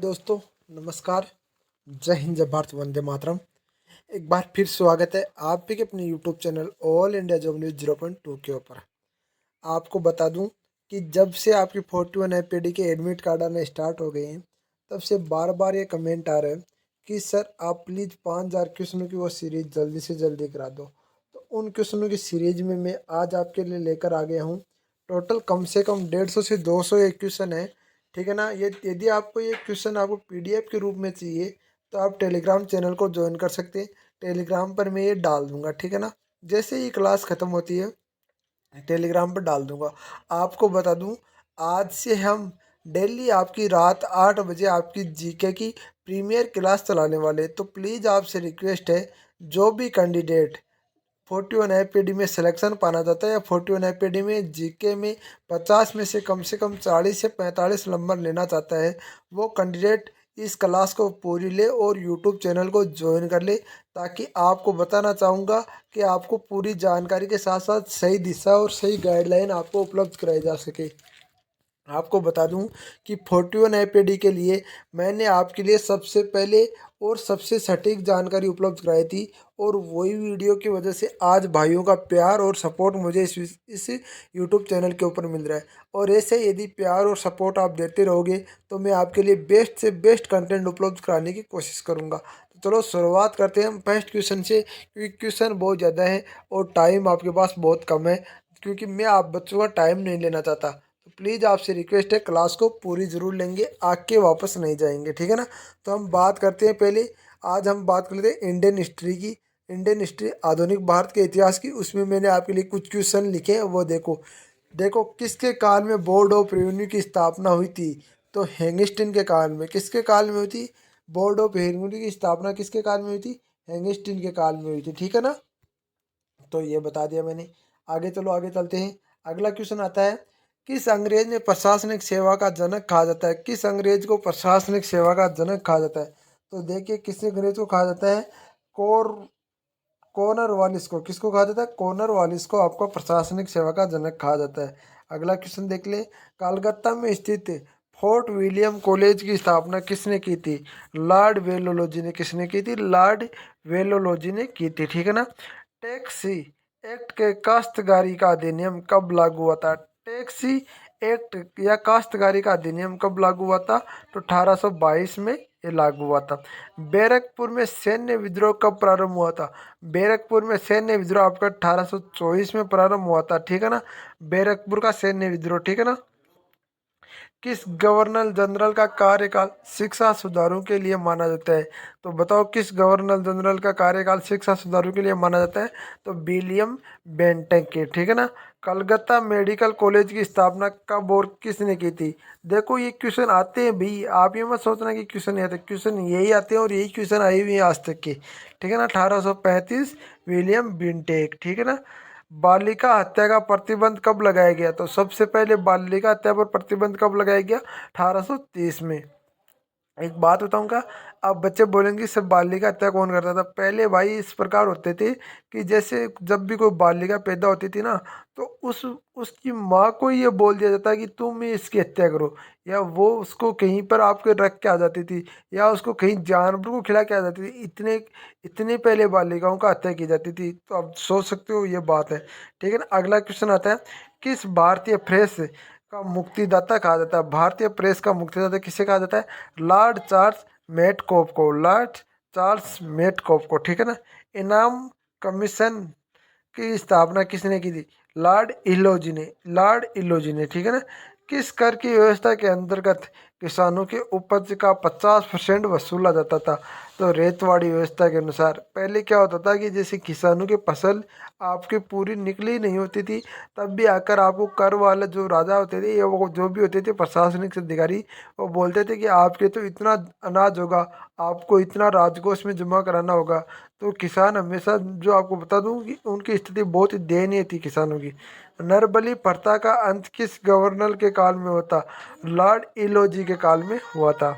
दोस्तों, नमस्कार। जय हिंद, जय भारत, वंदे मातरम। एक बार फिर स्वागत है आपके अपने YouTube channel all India job news 0.2 के ऊपर। आपको बता दूं कि जब से आपकी 41 एपीडी के एडमिट कार्ड आने स्टार्ट हो गए हैं, तब से बार बार ये कमेंट आ रहा है कि सर आप प्लीज़ 5000 क्वेश्चनों की वो सीरीज़ जल्दी से जल्दी करा दो। तो उन क्वेश्चनों की सीरीज में मैं आज आपके लिए लेकर आ गया हूँ। टोटल कम से कम 150 से 200 एक क्वेश्चन है, ठीक है ना। ये यदि आपको ये क्वेश्चन आपको पीडीएफ के रूप में चाहिए तो आप टेलीग्राम चैनल को ज्वाइन कर सकते हैं। टेलीग्राम पर मैं ये डाल दूंगा, ठीक है ना। जैसे ही क्लास ख़त्म होती है टेलीग्राम पर डाल दूंगा। आपको बता दूं, आज से हम डेली आपकी रात 8 बजे आपकी जीके की प्रीमियर क्लास चलाने वाले। तो प्लीज़ आपसे रिक्वेस्ट है, जो भी कैंडिडेट 41 एपीडी में सिलेक्शन पाना चाहता है या 41 एपीडी में जीके में 50 में से कम 40 से 45 नंबर लेना चाहता है, वो कैंडिडेट इस क्लास को पूरी ले और यूट्यूब चैनल को ज्वाइन कर ले, ताकि आपको बताना चाहूँगा कि आपको पूरी जानकारी के साथ साथ सही दिशा और सही गाइडलाइन आपको उपलब्ध कराई जा सके। आपको बता दूं कि 41 एपीडी के लिए मैंने आपके लिए सबसे पहले और सबसे सटीक जानकारी उपलब्ध कराई थी, और वही वीडियो की वजह से आज भाइयों का प्यार और सपोर्ट मुझे इस यूट्यूब चैनल के ऊपर मिल रहा है। और ऐसे यदि प्यार और सपोर्ट आप देते रहोगे तो मैं आपके लिए बेस्ट से बेस्ट कंटेंट उपलब्ध कराने की कोशिश करूँगा। तो चलो शुरुआत करते हैं हम फर्स्ट क्वेश्चन से, क्योंकि क्वेश्चन बहुत ज़्यादा है और टाइम आपके पास बहुत कम है, क्योंकि मैं आप बच्चों का टाइम नहीं लेना चाहता। तो प्लीज़ आपसे रिक्वेस्ट है, क्लास को पूरी ज़रूर लेंगे, आके वापस नहीं जाएंगे, ठीक है ना। तो हम बात करते हैं पहले। आज हम बात कर लेते हैं इंडियन हिस्ट्री की। इंडियन हिस्ट्री आधुनिक भारत के इतिहास की। उसमें मैंने आपके लिए कुछ क्वेश्चन लिखे हैं, वो देखो। देखो, किसके काल में बोर्ड ऑफ रेवेन्यू की स्थापना हुई थी? तो हैंगस्टीन के काल में। किसके काल में हुई थी? बोर्ड ऑफ रेवेन्यू की स्थापना किसके काल में हुई थी? हैंगस्टीन के काल में हुई थी, ठीक है ना। तो ये बता दिया मैंने। आगे चलो, आगे चलते हैं। अगला क्वेश्चन आता है, किस अंग्रेज ने प्रशासनिक सेवा का जनक कहा जाता है? किस अंग्रेज को प्रशासनिक सेवा का जनक कहा जाता है? तो देखिए, किस अंग्रेज को कहा जाता है? कोर कॉर्नरवालिस को। किसको कहा जाता है? कॉर्नरवालिस को आपको प्रशासनिक सेवा का जनक कहा जाता है। अगला क्वेश्चन देख ले। कलकत्ता में स्थित फोर्ट विलियम कॉलेज की स्थापना किसने की थी? लॉर्ड वेलोलॉजी ने। किसने की थी? लॉर्ड वेलोलॉजी ने की थी, ठीक है ना। टैक्सी एक्ट के काश्तकारी का अधिनियम कब लागू हुआ था? टैक्सी एक्ट या काश्तकारी का अधिनियम कब लागू हुआ था? तो 1822 में ये लागू हुआ था। बैरकपुर में सैन्य विद्रोह कब प्रारंभ हुआ था? बैरकपुर में सैन्य विद्रोह आपका 1824 में प्रारंभ हुआ था, ठीक है ना। बैरकपुर का सैन्य विद्रोह, ठीक है ना। किस गवर्नर जनरल का कार्यकाल शिक्षा सुधारों के लिए माना जाता है? तो बताओ, किस गवर्नर जनरल का कार्यकाल शिक्षा सुधारों के लिए माना जाता है? तो विलियम बेंटिक के, ठीक है ना। कलकत्ता मेडिकल कॉलेज की स्थापना कब और किसने की थी? देखो, ये क्वेश्चन आते हैं भी, आप ये मत सोचना कि क्वेश्चन नहीं आते, क्वेश्चन यही आते हैं और यही क्वेश्चन आए हुए हैं आज तक के, ठीक है ना। 1835 विलियम बेंटिक, ठीक है ना। बालिका हत्या का प्रतिबंध कब लगाया गया? तो सबसे पहले बालिका हत्या पर प्रतिबंध कब लगाया गया? 1830 में। एक बात बताऊंगा, अब बच्चे बोलेंगे सब बालिका हत्या कौन करता था? पहले भाई इस प्रकार होते थे कि जैसे जब भी कोई बालिका पैदा होती थी ना, तो उसकी माँ को ये बोल दिया जाता कि तुम ही इसकी हत्या करो, या वो उसको कहीं पर आपके रख के आ जाती थी, या उसको कहीं जानवर को खिला के आ जाती थी। इतने इतने पहले बालिकाओं का हत्या की जाती थी। तो अब सोच सकते हो, ये बात है, ठीक है ना। अगला क्वेश्चन आता है, किस भारतीय प्रेस का मुक्तिदाता कहा जाता है? भारतीय प्रेस का मुक्तिदाता किसे कहा जाता है? लॉर्ड चार्ल्स मेटकॉफ को। लॉर्ड चार्ल्स मेटकॉफ को, ठीक है ना। इनाम कमीशन की स्थापना किसने की थी? लॉर्ड इलोजी ने। लॉर्ड इलोजी ने, ठीक है ना। किस कर की व्यवस्था के अंतर्गत किसानों के उपज का 50% वसूला जाता था? तो रेतवाड़ी व्यवस्था के अनुसार। पहले क्या होता था कि जैसे किसानों की फसल आपकी पूरी निकली नहीं होती थी, तब भी आकर आपको कर वाले जो राजा होते थे या वो जो भी होते थे प्रशासनिक अधिकारी, वो बोलते थे कि आपके तो इतना अनाज होगा, आपको इतना राजकोष में जमा कराना होगा। तो किसान हमेशा, जो आपको बता दूं कि उनकी स्थिति बहुत ही दयनीय थी किसानों की। नरबली प्रथा का अंत किस गवर्नर के काल में होता? लॉर्ड इलोजी के काल में हुआ था।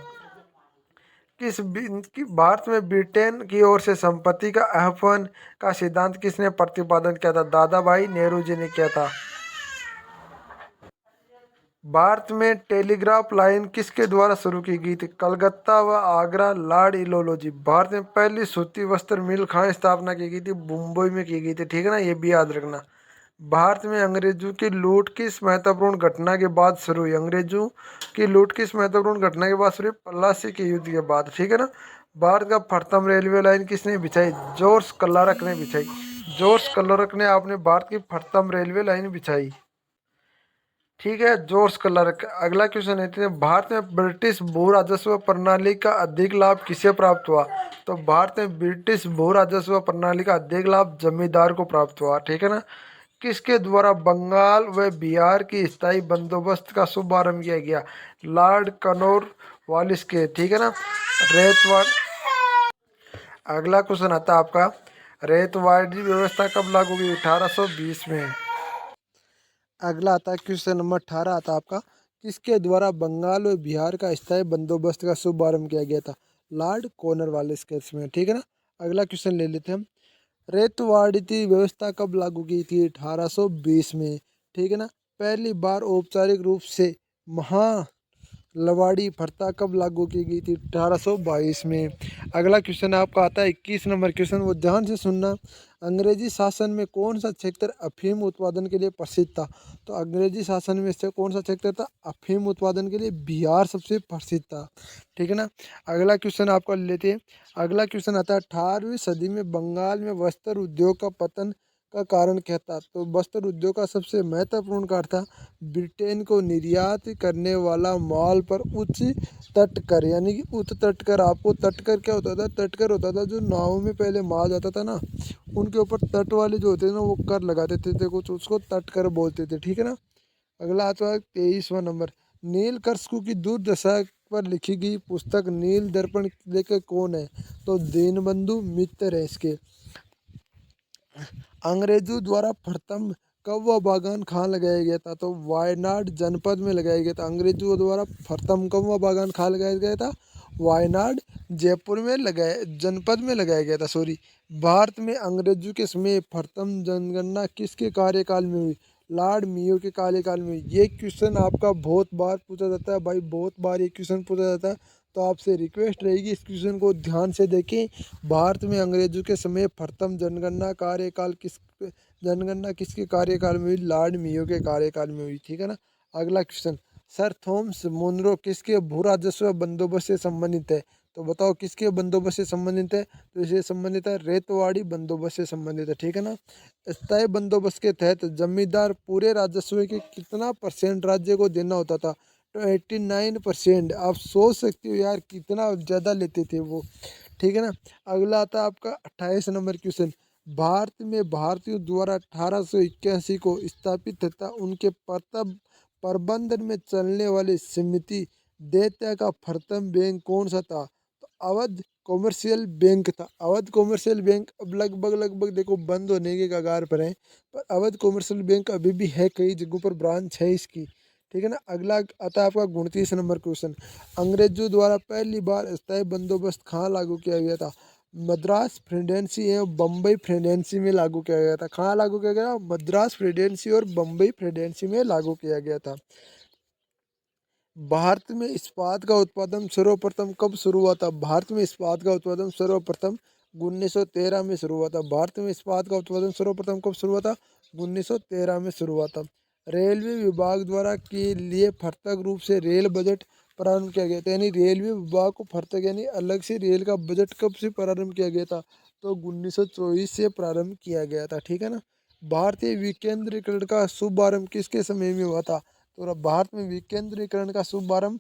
भारत में ब्रिटेन की ओर से संपत्ति का आहवान का सिद्धांत किसने प्रतिपादन किया था? दादा भाई नेहरू जी ने किया था। भारत में टेलीग्राफ लाइन किसके द्वारा शुरू की गई थी? कलकत्ता व आगरा, लॉर्ड इलोलोजी। भारत में पहली सूती वस्त्र मिल कहाँ स्थापना की गई थी? मुंबई में की गई थी, ठीक है ना, ये भी याद रखना। भारत में अंग्रेजों की लूट किस महत्वपूर्ण घटना के बाद शुरू हुई? अंग्रेजों की लूट किस महत्वपूर्ण घटना के बाद शुरू हुई? प्लासी के युद्ध के बाद, ठीक है ना। भारत का प्रथम रेलवे लाइन किसने बिछाई? जॉर्ज क्लार्क ने बिछाई। जॉर्ज क्लार्क ने आपने भारत की प्रथम रेलवे लाइन बिछाई, ठीक है, जॉर्ज क्लार्क। अगला क्वेश्चन है, भारत में ब्रिटिश भू राजस्व प्रणाली का अधिक लाभ किसे प्राप्त हुआ? तो भारत में ब्रिटिश भू राजस्व प्रणाली का अधिक लाभ जमींदार को प्राप्त हुआ, ठीक है ना। किसके द्वारा बंगाल व बिहार की स्थायी बंदोबस्त का शुभारंभ किया गया? लॉर्ड कॉर्नवालिस के, ठीक है ना। रेतवाड़ अगला क्वेश्चन आता है आपका, रेतवाड़ी व्यवस्था कब लागू हुई? 1820 में। अगला आता है क्वेश्चन नंबर 18 आता है आपका, किसके द्वारा बंगाल और बिहार का स्थायी बंदोबस्त का शुभारंभ किया गया था? लॉर्ड कॉर्नवालिस के इसमें, ठीक है ना। अगला क्वेश्चन ले लेते हैं हम, रेतवाड़ी व्यवस्था कब लागू की थी? 1820 में, ठीक है ना। पहली बार औपचारिक रूप से महा लवाड़ी प्रथा कब लागू की गई थी? 1822 में। अगला क्वेश्चन आपका आता है 21 नंबर क्वेश्चन, वो ध्यान से सुनना। अंग्रेजी शासन में कौन सा क्षेत्र अफीम उत्पादन के लिए प्रसिद्ध था? तो अंग्रेजी शासन में से कौन सा क्षेत्र था अफीम उत्पादन के लिए? बिहार सबसे प्रसिद्ध था, ठीक है ना। अगला क्वेश्चन आपका लेते हैं। अगला क्वेश्चन आता है, 18वीं सदी में बंगाल में वस्त्र उद्योग का पतन का कारण क्या था? तो वस्त्र उद्योग का सबसे महत्वपूर्ण कारण था ब्रिटेन को निर्यात करने वाला माल पर उच्च तटकर, यानी कि उच्च तटकर। आपको तटकर क्या होता था? तटकर होता था जो नाव में पहले माल जाता था ना, उनके ऊपर तट वाले जो होते थे ना वो कर लगाते थे कुछ, उसको तटकर बोलते थे, ठीक है ना। अगला आता है 23वां नंबर, नील कर्स्कू की दुर्दशा पर लिखी गई पुस्तक नील दर्पण लेखक कौन है? तो दीनबंधु मित्र है इसके। अंग्रेजों द्वारा प्रथम कौवा बागान कहाँ लगाया गया था? तो वायनाड जनपद में लगाया गया था। अंग्रेजों द्वारा प्रथम कौवा बागान कहाँ लगाया गया था? वायनाड जयपुर में लगाया, जनपद में लगाया गया था, सॉरी। भारत में अंग्रेजों के समय प्रथम जनगणना किसके कार्यकाल में हुई? लॉर्ड मेयो के कार्यकाल में। ये क्वेश्चन आपका बहुत बार पूछा जाता है भाई, बहुत बार ये क्वेश्चन पूछा जाता है, तो आपसे रिक्वेस्ट रहेगी इस क्वेश्चन को ध्यान से देखें। भारत में अंग्रेजों के समय प्रथम जनगणना किसके कार्यकाल में हुई? लॉर्ड मेयो के कार्यकाल में हुई, ठीक है ना। अगला क्वेश्चन, सर थॉमस मुनरो किसके भू राजस्व बंदोबस्त से संबंधित है? तो बताओ किसके बंदोबस्त से संबंधित है? तो इसे संबंधित है रेतवाड़ी बंदोबस्त से संबंधित है, ठीक है ना। स्थायी बंदोबस्त के तहत जमींदार पूरे राजस्व के कितना परसेंट राज्य को देना होता था? तो 89%। आप सोच सकते हो यार कितना ज़्यादा लेते थे वो, ठीक है ना। अगला आता है आपका 28 नंबर क्वेश्चन, भारत में भारतीयों द्वारा 1881 को स्थापित तथा उनके प्रबंधन में चलने वाली समिति दैत्य का प्रथम बैंक कौन सा था? तो अवध कॉमर्शियल बैंक था। अवध कॉमर्शियल बैंक अब लगभग लगभग देखो बंद होने के कगार पर है, पर अवध कॉमर्शियल बैंक अभी भी है, कई जगहों पर ब्रांच है इसकी, ठीक है ना। अगला आता है आपका 29 नंबर क्वेश्चन, अंग्रेजों द्वारा पहली बार स्थायी बंदोबस्त कहाँ लागू किया गया था? मद्रास प्रेसिडेंसी एवं बम्बई प्रेसिडेंसी में लागू किया गया था। कहाँ लागू किया गया? मद्रास प्रेसिडेंसी और बम्बई प्रेसिडेंसी में लागू किया गया था। भारत में इस्पात का उत्पादन सर्वप्रथम कब शुरू हुआ था? भारत में इस्पात का उत्पादन सर्वप्रथम 1913 में शुरू हुआ था। भारत में इस्पात का उत्पादन सर्वप्रथम कब शुरू हुआ था? 1913 में शुरू हुआ था। रेलवे विभाग द्वारा के लिए प्रत्यक्ष रूप से रेल बजट प्रारंभ किया गया था, यानी रेलवे विभाग को प्रत्यक्ष यानी अलग से रेल का बजट कब से प्रारंभ किया गया था? तो 1924 से प्रारंभ किया गया था, ठीक है ना। भारतीय विकेंद्रीकरण का शुभारंभ किसके समय में हुआ था? तो भारत में विकेंद्रीकरण का शुभारंभ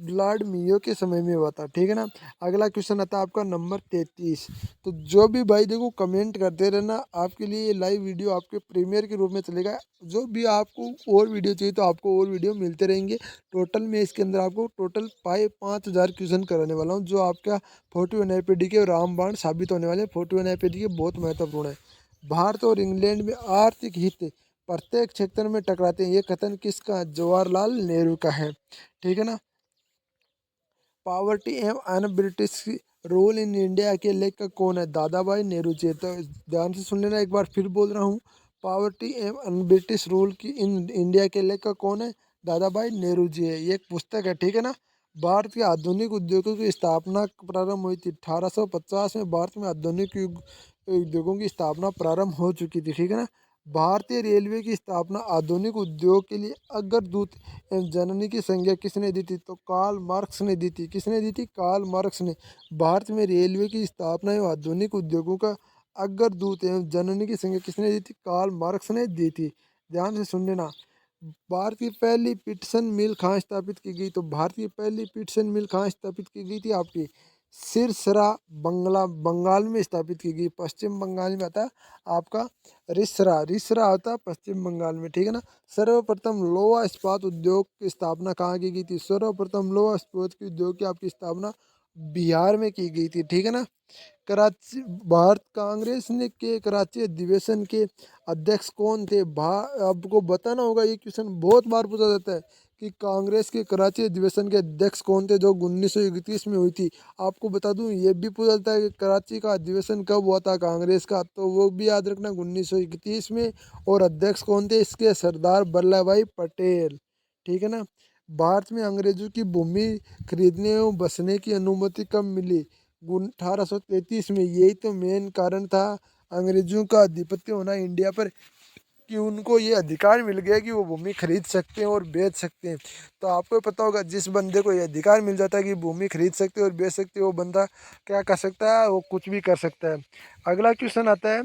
लॉर्ड मेयो के समय में हुआ था, ठीक है ना। अगला क्वेश्चन आता है आपका नंबर 33। तो जो भी भाई देखो कमेंट करते रहना, आपके लिए ये लाइव वीडियो आपके प्रीमियर के रूप में चलेगा। जो भी आपको और वीडियो चाहिए तो आपको और वीडियो मिलते रहेंगे। टोटल में इसके अंदर आपको टोटल 5,000 क्वेश्चन कराने वाला हूँ, जो आपका 41 IPD के रामबाण साबित होने वाले। 41 IPD के बहुत महत्वपूर्ण है। भारत और इंग्लैंड में आर्थिक हित प्रत्येक क्षेत्र में टकराते हैं, ये कथन किसका? जवाहरलाल नेहरू का है, ठीक है ना। पॉवर्टी एवं un British rule in India के लेखक कौन है? दादा भाई नेहरू जी। तो ध्यान से सुन लेना, एक बार फिर बोल रहा हूँ, पॉवर्टी एवं अन ब्रिटिश रूल की इन इंडिया के लेखक कौन है? दादा भाई नेहरू जी है। ये एक पुस्तक है, ठीक है ना। भारत के आधुनिक उद्योगों की स्थापना प्रारंभ हुई थी 1850 में। भारत में आधुनिक उद्योगों की स्थापना प्रारंभ हो चुकी थी, ठीक है ना। भारतीय रेलवे की स्थापना आधुनिक उद्योग के लिए अग्रदूत एवं जननी की संज्ञा किसने दी थी? तो कार्ल मार्क्स ने दी थी। किसने दी थी? कार्ल मार्क्स ने। भारत में रेलवे की स्थापना एवं आधुनिक उद्योगों का अग्रदूत एवं जननी की संज्ञा किसने दी थी? कार्ल मार्क्स ने दी थी। ध्यान से सुन लेना। भारत की पहली पीटसन मिल कहाँ स्थापित की गई? तो भारत की पहली पीटसन मिल कहाँ स्थापित की गई थी? आपकी सिरसरा बंगाल में स्थापित की गई। पश्चिम बंगाल में आता है आपका रिसरा। रिसरा होता है पश्चिम बंगाल में, ठीक है ना। सर्वप्रथम लोहा इस्पात उद्योग की स्थापना कहाँ की गई थी? सर्वप्रथम लोहा इस्पात के उद्योग की आपकी स्थापना बिहार में की गई थी, ठीक है ना। कराची भारत कांग्रेस ने के कराची अधिवेशन के अध्यक्ष कौन थे? आपको बताना होगा, ये क्वेश्चन बहुत बार पूछा जाता है कि कांग्रेस के कराची अधिवेशन के अध्यक्ष कौन थे जो 1931 में हुई थी। आपको बता दूं, ये भी पूछा जाता है कि कराची का अधिवेशन कब हुआ था कांग्रेस का, तो वो भी याद रखना 1931 में। और अध्यक्ष कौन थे इसके? सरदार वल्लभ भाई पटेल, ठीक है ना। भारत में अंग्रेजों की भूमि खरीदने एवं बसने की अनुमति कब मिली? 1833 में। यही तो मेन कारण था अंग्रेजों का आधिपत्य होना इंडिया पर, कि उनको ये अधिकार मिल गया कि वो भूमि खरीद सकते हैं और बेच सकते हैं। तो आपको पता होगा, जिस बंदे को ये अधिकार मिल जाता है कि भूमि खरीद सकते हैं और बेच सकते हैं, वो बंदा क्या कर सकता है? वो कुछ भी कर सकता है। अगला क्वेश्चन आता है,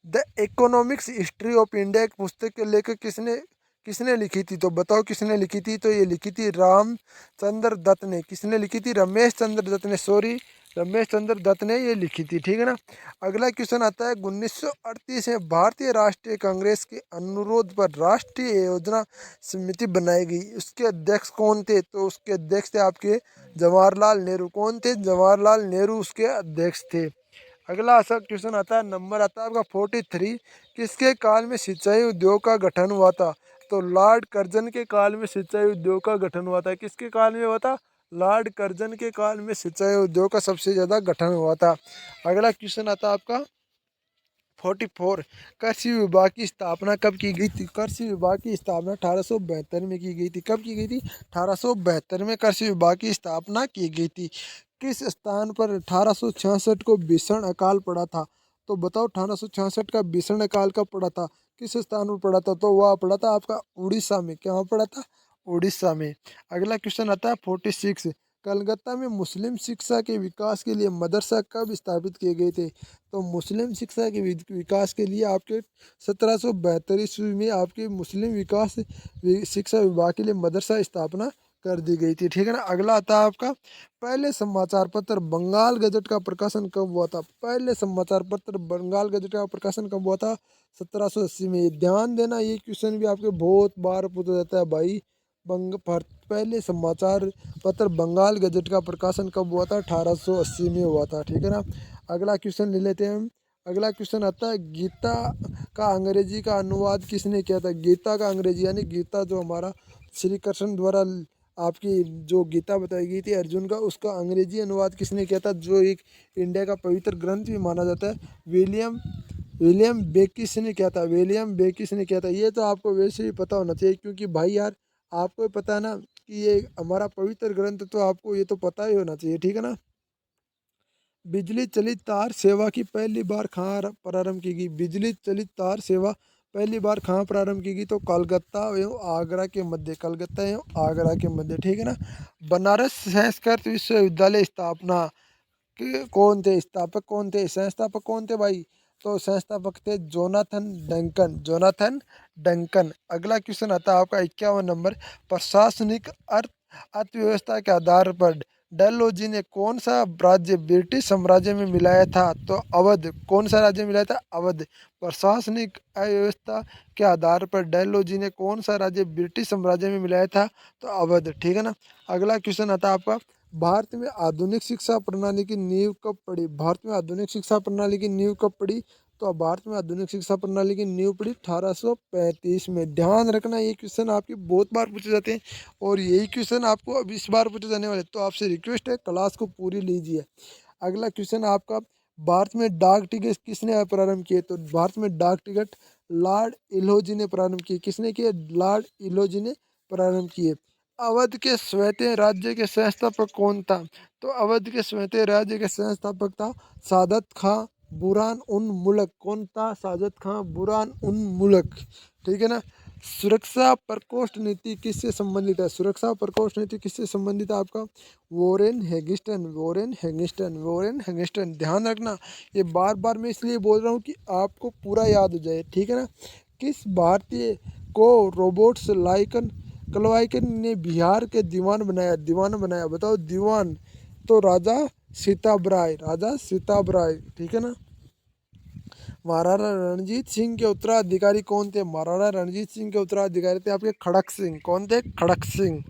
the economics history of India एक पुस्तक के लेखक किसने किसने लिखी थी? तो बताओ किसने लिखी थी? तो ये लिखी थी रामचंद्र दत्त ने। किसने लिखी थी? रमेश चंद्र दत्त ने, सॉरी, रमेश चंद्र दत्त ने ये लिखी थी, ठीक है ना। अगला क्वेश्चन आता है, 1938 में भारतीय राष्ट्रीय कांग्रेस के अनुरोध पर राष्ट्रीय योजना समिति बनाई गई। उसके अध्यक्ष कौन थे? तो उसके अध्यक्ष थे आपके जवाहरलाल नेहरू। कौन थे? जवाहरलाल नेहरू उसके अध्यक्ष थे। अगला ऐसा क्वेश्चन आता है, नंबर आता है आपका 43। किसके काल में सिंचाई उद्योग का गठन हुआ था? तो लॉर्ड कर्जन के काल में सिंचाई उद्योग का गठन हुआ था। किसके काल में हुआ था? लॉर्ड कर्जन के काल में सिंचाई उद्योग का सबसे ज़्यादा गठन हुआ था। अगला क्वेश्चन आता है आपका 44। कृषि विभाग की स्थापना कब की गई थी? कृषि विभाग की स्थापना 1872 में की गई थी। कब की गई थी? 1872 में कृषि विभाग की स्थापना की गई थी। किस स्थान पर 1866 को भीषण अकाल पड़ा था? तो बताओ, 1866 का भीषण अकाल कब पड़ा था? किस स्थान पर पड़ा था? तो वह पड़ा था आपका उड़ीसा में। क्या पड़ा था? उड़ीसा में। अगला क्वेश्चन आता है 46। कलकत्ता में मुस्लिम शिक्षा के विकास के लिए मदरसा कब स्थापित किए गए थे? तो मुस्लिम शिक्षा के विकास के लिए आपके 1772 ईस्वी में आपके मुस्लिम शिक्षा विभाग के लिए मदरसा स्थापना कर दी गई थी, ठीक है ना। अगला आता है आपका, पहले समाचार पत्र बंगाल गजट का प्रकाशन कब हुआ था? पहले समाचार पत्र बंगाल गजट का प्रकाशन कब हुआ था? 1780 में। ध्यान देना, ये क्वेश्चन भी आपके बहुत बार पूछा जाता है भाई। पहले समाचार पत्र बंगाल गजट का प्रकाशन कब हुआ था? 1880 में हुआ था, ठीक है ना। अगला क्वेश्चन ले लेते हैं हम। अगला क्वेश्चन आता है, गीता का अंग्रेजी का अनुवाद किसने किया था? गीता का अंग्रेजी यानी गीता जो हमारा श्री कृष्ण द्वारा आपकी जो गीता बताई गई थी अर्जुन का, उसका अंग्रेजी अनुवाद किसने किया था? जो एक इंडिया का पवित्र ग्रंथ भी माना जाता है, विलियम विलियम बेकिस ने किया था। विलियम बेकिस ने किया था। ये तो आपको वैसे ही पता होना चाहिए, क्योंकि भाई यार, आपको पता है ना कि ये हमारा पवित्र ग्रंथ, तो आपको ये तो पता ही होना चाहिए, ठीक है ना। बिजली चलित तार सेवा की पहली बार कहाँ प्रारंभ की गई? बिजली चलित तार सेवा पहली बार कहाँ प्रारंभ की गई? तो कलकत्ता एवं आगरा के मध्य। कलकत्ता एवं आगरा के मध्य, ठीक है ना। बनारस संस्कृत विश्वविद्यालय स्थापना के कौन थे? स्थापक कौन थे? संस्थापक कौन थे भाई? तो संस्थापक थे जोनाथन डंकन। Jonathan Duncan. अगला क्वेश्चन आता है आपका 51 नंबर, प्रशासनिक अर्थव्यवस्था के आधार पर डलहौजी ने कौन सा राज्य ब्रिटिश साम्राज्य में मिलाया था? तो अवध। कौन सा राज्य मिलाया था? अवध। प्रशासनिक अव्यवस्था के आधार पर डलहौजी ने कौन सा राज्य ब्रिटिश साम्राज्य में मिलाया था? तो अवध, ठीक है ना। अगला क्वेश्चन आता है आपका, भारत में आधुनिक शिक्षा प्रणाली की नींव कब पड़ी? भारत में आधुनिक शिक्षा प्रणाली की नींव कब पड़ी? तो भारत में आधुनिक शिक्षा प्रणाली की नींव पड़ी 1835 में। ध्यान रखना, ये क्वेश्चन आपके बहुत बार पूछे जाते हैं, और यही क्वेश्चन आपको अब इस बार पूछे जाने वाले, तो आपसे रिक्वेस्ट है क्लास को पूरी लीजिए। अगला क्वेश्चन आपका, भारत में डाक टिकट किसने प्रारंभ किए? तो भारत में डाक टिकट लॉर्ड इल्होजी ने प्रारंभ किए। किसने किए? लॉर्ड इल्होजी ने प्रारंभ किए। अवध के स्वैते राज्य के संस्थापक कौन था? तो अवध के स्वैते राज्य के संस्थापक था सादत खां बुरहान उन मुल्क। कौन था? सादत खां बुरहान उन मुल्क। ठीक है ना। सुरक्षा प्रकोष्ठ नीति किससे संबंधित है? सुरक्षा प्रकोष्ठ नीति किससे संबंधित है आपका? Warren हेगिस्टन, Warren हेगिस्टन, Warren हेगिस्टन। ध्यान रखना, ये बार बार मैं इसलिए बोल रहा हूँ कि आपको पूरा याद हो जाए। ठीक है ना। किस भारतीय को रॉबर्ट्स लाइकन क्लाइकन ने बिहार के दीवान बनाया? दीवान बनाया, बताओ दीवान। तो राजा सीताबराय, राजा सीताबराय। ठीक है ना। महाराणा रणजीत सिंह के उत्तराधिकारी कौन थे? महाराणा रणजीत सिंह के उत्तराधिकारी थे आपके खड़क सिंह। कौन थे? खड़क सिंह।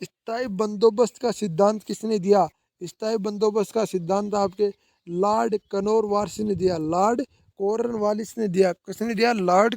स्थायी बंदोबस्त का सिद्धांत किसने दिया? स्थायी बंदोबस्त का सिद्धांत आपके लॉर्ड कनोरवालिस ने दिया। लॉर्ड कॉर्नवालिस ने दिया। किसने दिया? लॉर्ड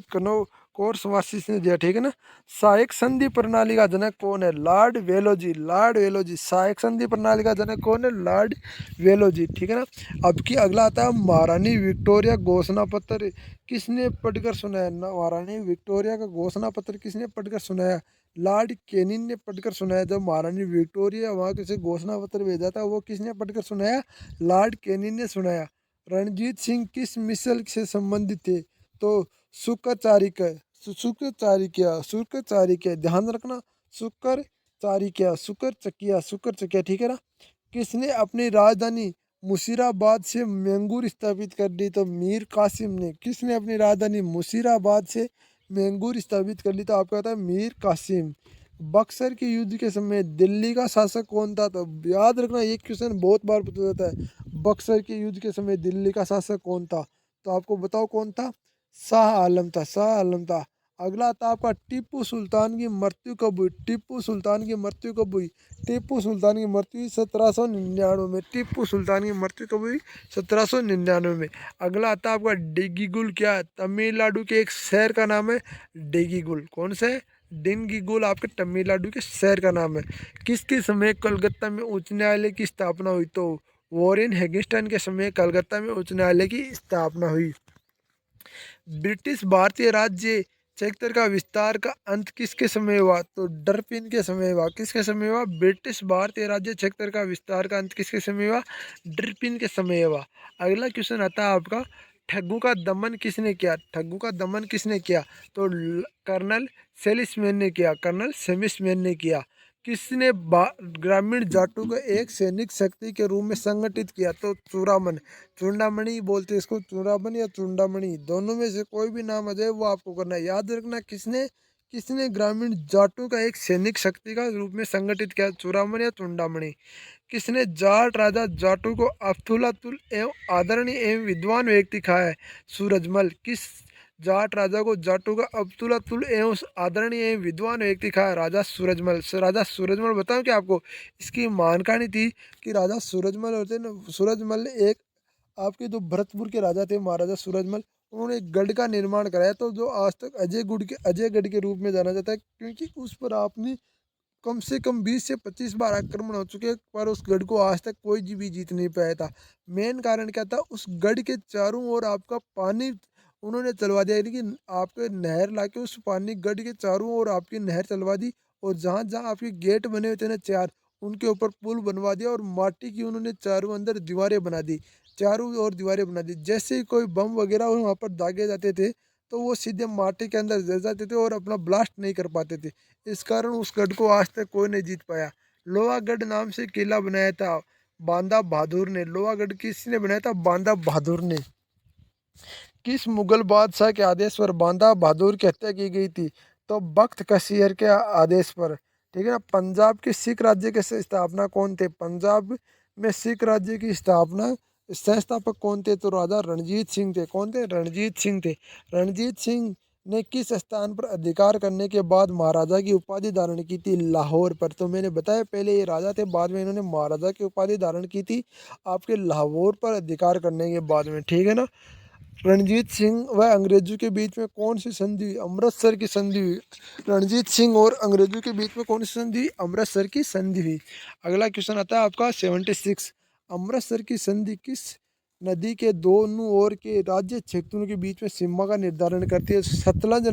कॉर्नवालिस ने दिया। ठीक है ना। सहायक संधि प्रणाली का जनक कौन है? Lord Wellesley, Lord Wellesley. सहायक संधि प्रणाली का जनक कौन है? Lord Wellesley. ठीक है ना। अब की अगला आता है महारानी विक्टोरिया घोषणा पत्र किसने पढ़कर सुनाया? महारानी विक्टोरिया का घोषणा पत्र किसने पढ़कर सुनाया? लॉर्ड कैनिंग ने पढ़कर सुनाया। जब महारानी विक्टोरिया वहाँ किसी घोषणा पत्र भेजा था, वो किसने पढ़कर सुनाया? लॉर्ड कैनिंग ने सुनाया। रणजीत सिंह किस मिसल से संबंधित थे? तो शुक्राचार्य, शुक्राचार्य, शुक्राचार्य। ध्यान रखना, शुक्राचार्य, शुक्र चकिया। ठीक है ना। किसने अपनी राजधानी मुशीराबाद से मैंगूर स्थापित कर दी? तो मीर कासिम ने। किसने अपनी राजधानी मुशीराबाद से मैंगूर स्थापित कर ली? तो आपका था मीर कासिम। बक्सर के युद्ध के समय दिल्ली का शासक कौन था? तो याद रखना, ये क्वेश्चन बहुत बार पूछा जाता है। बक्सर के युद्ध के समय दिल्ली का शासक कौन था? तो आपको बताओ कौन था? शाह आलम था, शाह आलम था। अगला था आपका टीपू सुल्तान की मृत्यु कब हुई? टीपू सुल्तान की मृत्यु कब हुई? टीपू सुल्तान की मृत्यु 1799 में। टीपू सुल्तान की मृत्यु कब हुई? 1799 में। अगला आता है आपका डिगीगुल। क्या है? तमिलनाडु के एक शहर का नाम है डिगीगुल। कौन सा है? डिंगीगुल आपके तमिलनाडु के शहर का नाम है। किसके समय कलकत्ता में उच्च न्यायालय की स्थापना हुई? तो वॉरेन हेगिस्टन के समय कलकत्ता में उच्च न्यायालय की स्थापना हुई। ब्रिटिश भारतीय राज्य क्षेत्र का विस्तार का अंत किसके समय हुआ? तो डरपिन के समय हुआ। किसके समय हुआ? ब्रिटिश भारतीय राज्य क्षेत्र का विस्तार का अंत किसके समय हुआ? डरपिन के समय हुआ। अगला क्वेश्चन आता है आपका, ठग्गू का दमन किसने किया? ठग्गू का दमन किसने किया? तो कर्नल सेलिसमैन ने किया, कर्नल सेमिसमैन ने किया। किसने ग्रामीण जाटों को एक सैनिक शक्ति के रूप में संगठित किया? तो चूड़ामन, चूड़ामणि बोलते हैं इसको, चूड़ामणि या चूड़ामणि, दोनों में से कोई भी नाम आ जाए वो आपको करना है। याद रखना, किसने किसने ग्रामीण जाटों का एक सैनिक शक्ति का रूप में संगठित किया? चूड़ामणि या चूड़ामणि। किसने जाट राजा जाटों को अतुलनीय एवं आदरणीय एवं विद्वान व्यक्ति कहा है? सूरजमल। किस जाट राजा को जाटों का अतुलनीय एवं आदरणीय एवं विद्वान व्यक्ति कहा है? राजा सूरजमल। राजा सूरजमल, बताऊं क्या आपको? इसकी मान कहानी थी कि राजा सूरजमल होते ना, सूरजमल एक आपके जो भरतपुर के राजा थे महाराजा सूरजमल, उन्होंने एक गढ़ का निर्माण कराया, तो जो आज तक अजयगढ़ के रूप में जाना जाता है, क्योंकि उस पर आपने कम से कम 20 से 25 बार आक्रमण हो चुके हैं, पर उस गढ़ को आज तक कोई भी जीत नहीं पाया था। मेन कारण क्या था? उस गढ़ के चारों ओर आपका पानी उन्होंने चलवा दिया, यानी कि आपके नहर लाके उस पानी गढ़ के चारों ओर आपकी नहर चलवा दी, और जहाँ जहाँ आपके गेट बने हुए थे ना चार, उनके ऊपर पुल बनवा दिया, और माटी की उन्होंने चारों अंदर दीवारें बना दी, चारों ओर दीवारें बना दी। जैसे ही कोई बम वगैरह वहाँ पर दागे जाते थे, तो वो सीधे माटी के अंदर जल जाते थे और अपना ब्लास्ट नहीं कर पाते थे। इस कारण उस गढ़ को आज तक कोई नहीं जीत पाया। लोहागढ़ नाम से किला बनाया था बांदा बहादुर ने। लोहागढ़ किसने बनाया था? बांदा बहादुर ने। किस मुगल बादशाह के आदेश पर बांदा बहादुर की हत्या की गई थी? तो बख्त कसीर के आदेश पर। ठीक है ना। पंजाब के सिख राज्य के स्थापना कौन थे? पंजाब में सिख राज्य की स्थापना संस्थापक कौन थे? तो राजा रणजीत सिंह थे। कौन थे? रणजीत सिंह थे। रणजीत सिंह ने किस स्थान पर अधिकार करने के बाद महाराजा की उपाधि धारण की थी? लाहौर पर। तो मैंने बताया पहले ये राजा थे, बाद में इन्होंने महाराजा की उपाधि धारण की थी आपके लाहौर पर अधिकार करने के बाद में। ठीक है ना। रणजीत सिंह व अंग्रेजों के बीच में कौन सी संधि हुई? अमृतसर की संधि हुई। रणजीत सिंह और अंग्रेजों के बीच में कौन सी संधि हुई? अमृतसर की संधि हुई। अगला क्वेश्चन आता है आपका 76। अमृतसर की संधि किस नदी के दोनों ओर के राज्य क्षेत्रों के बीच में सीमा का निर्धारण करती है सतलज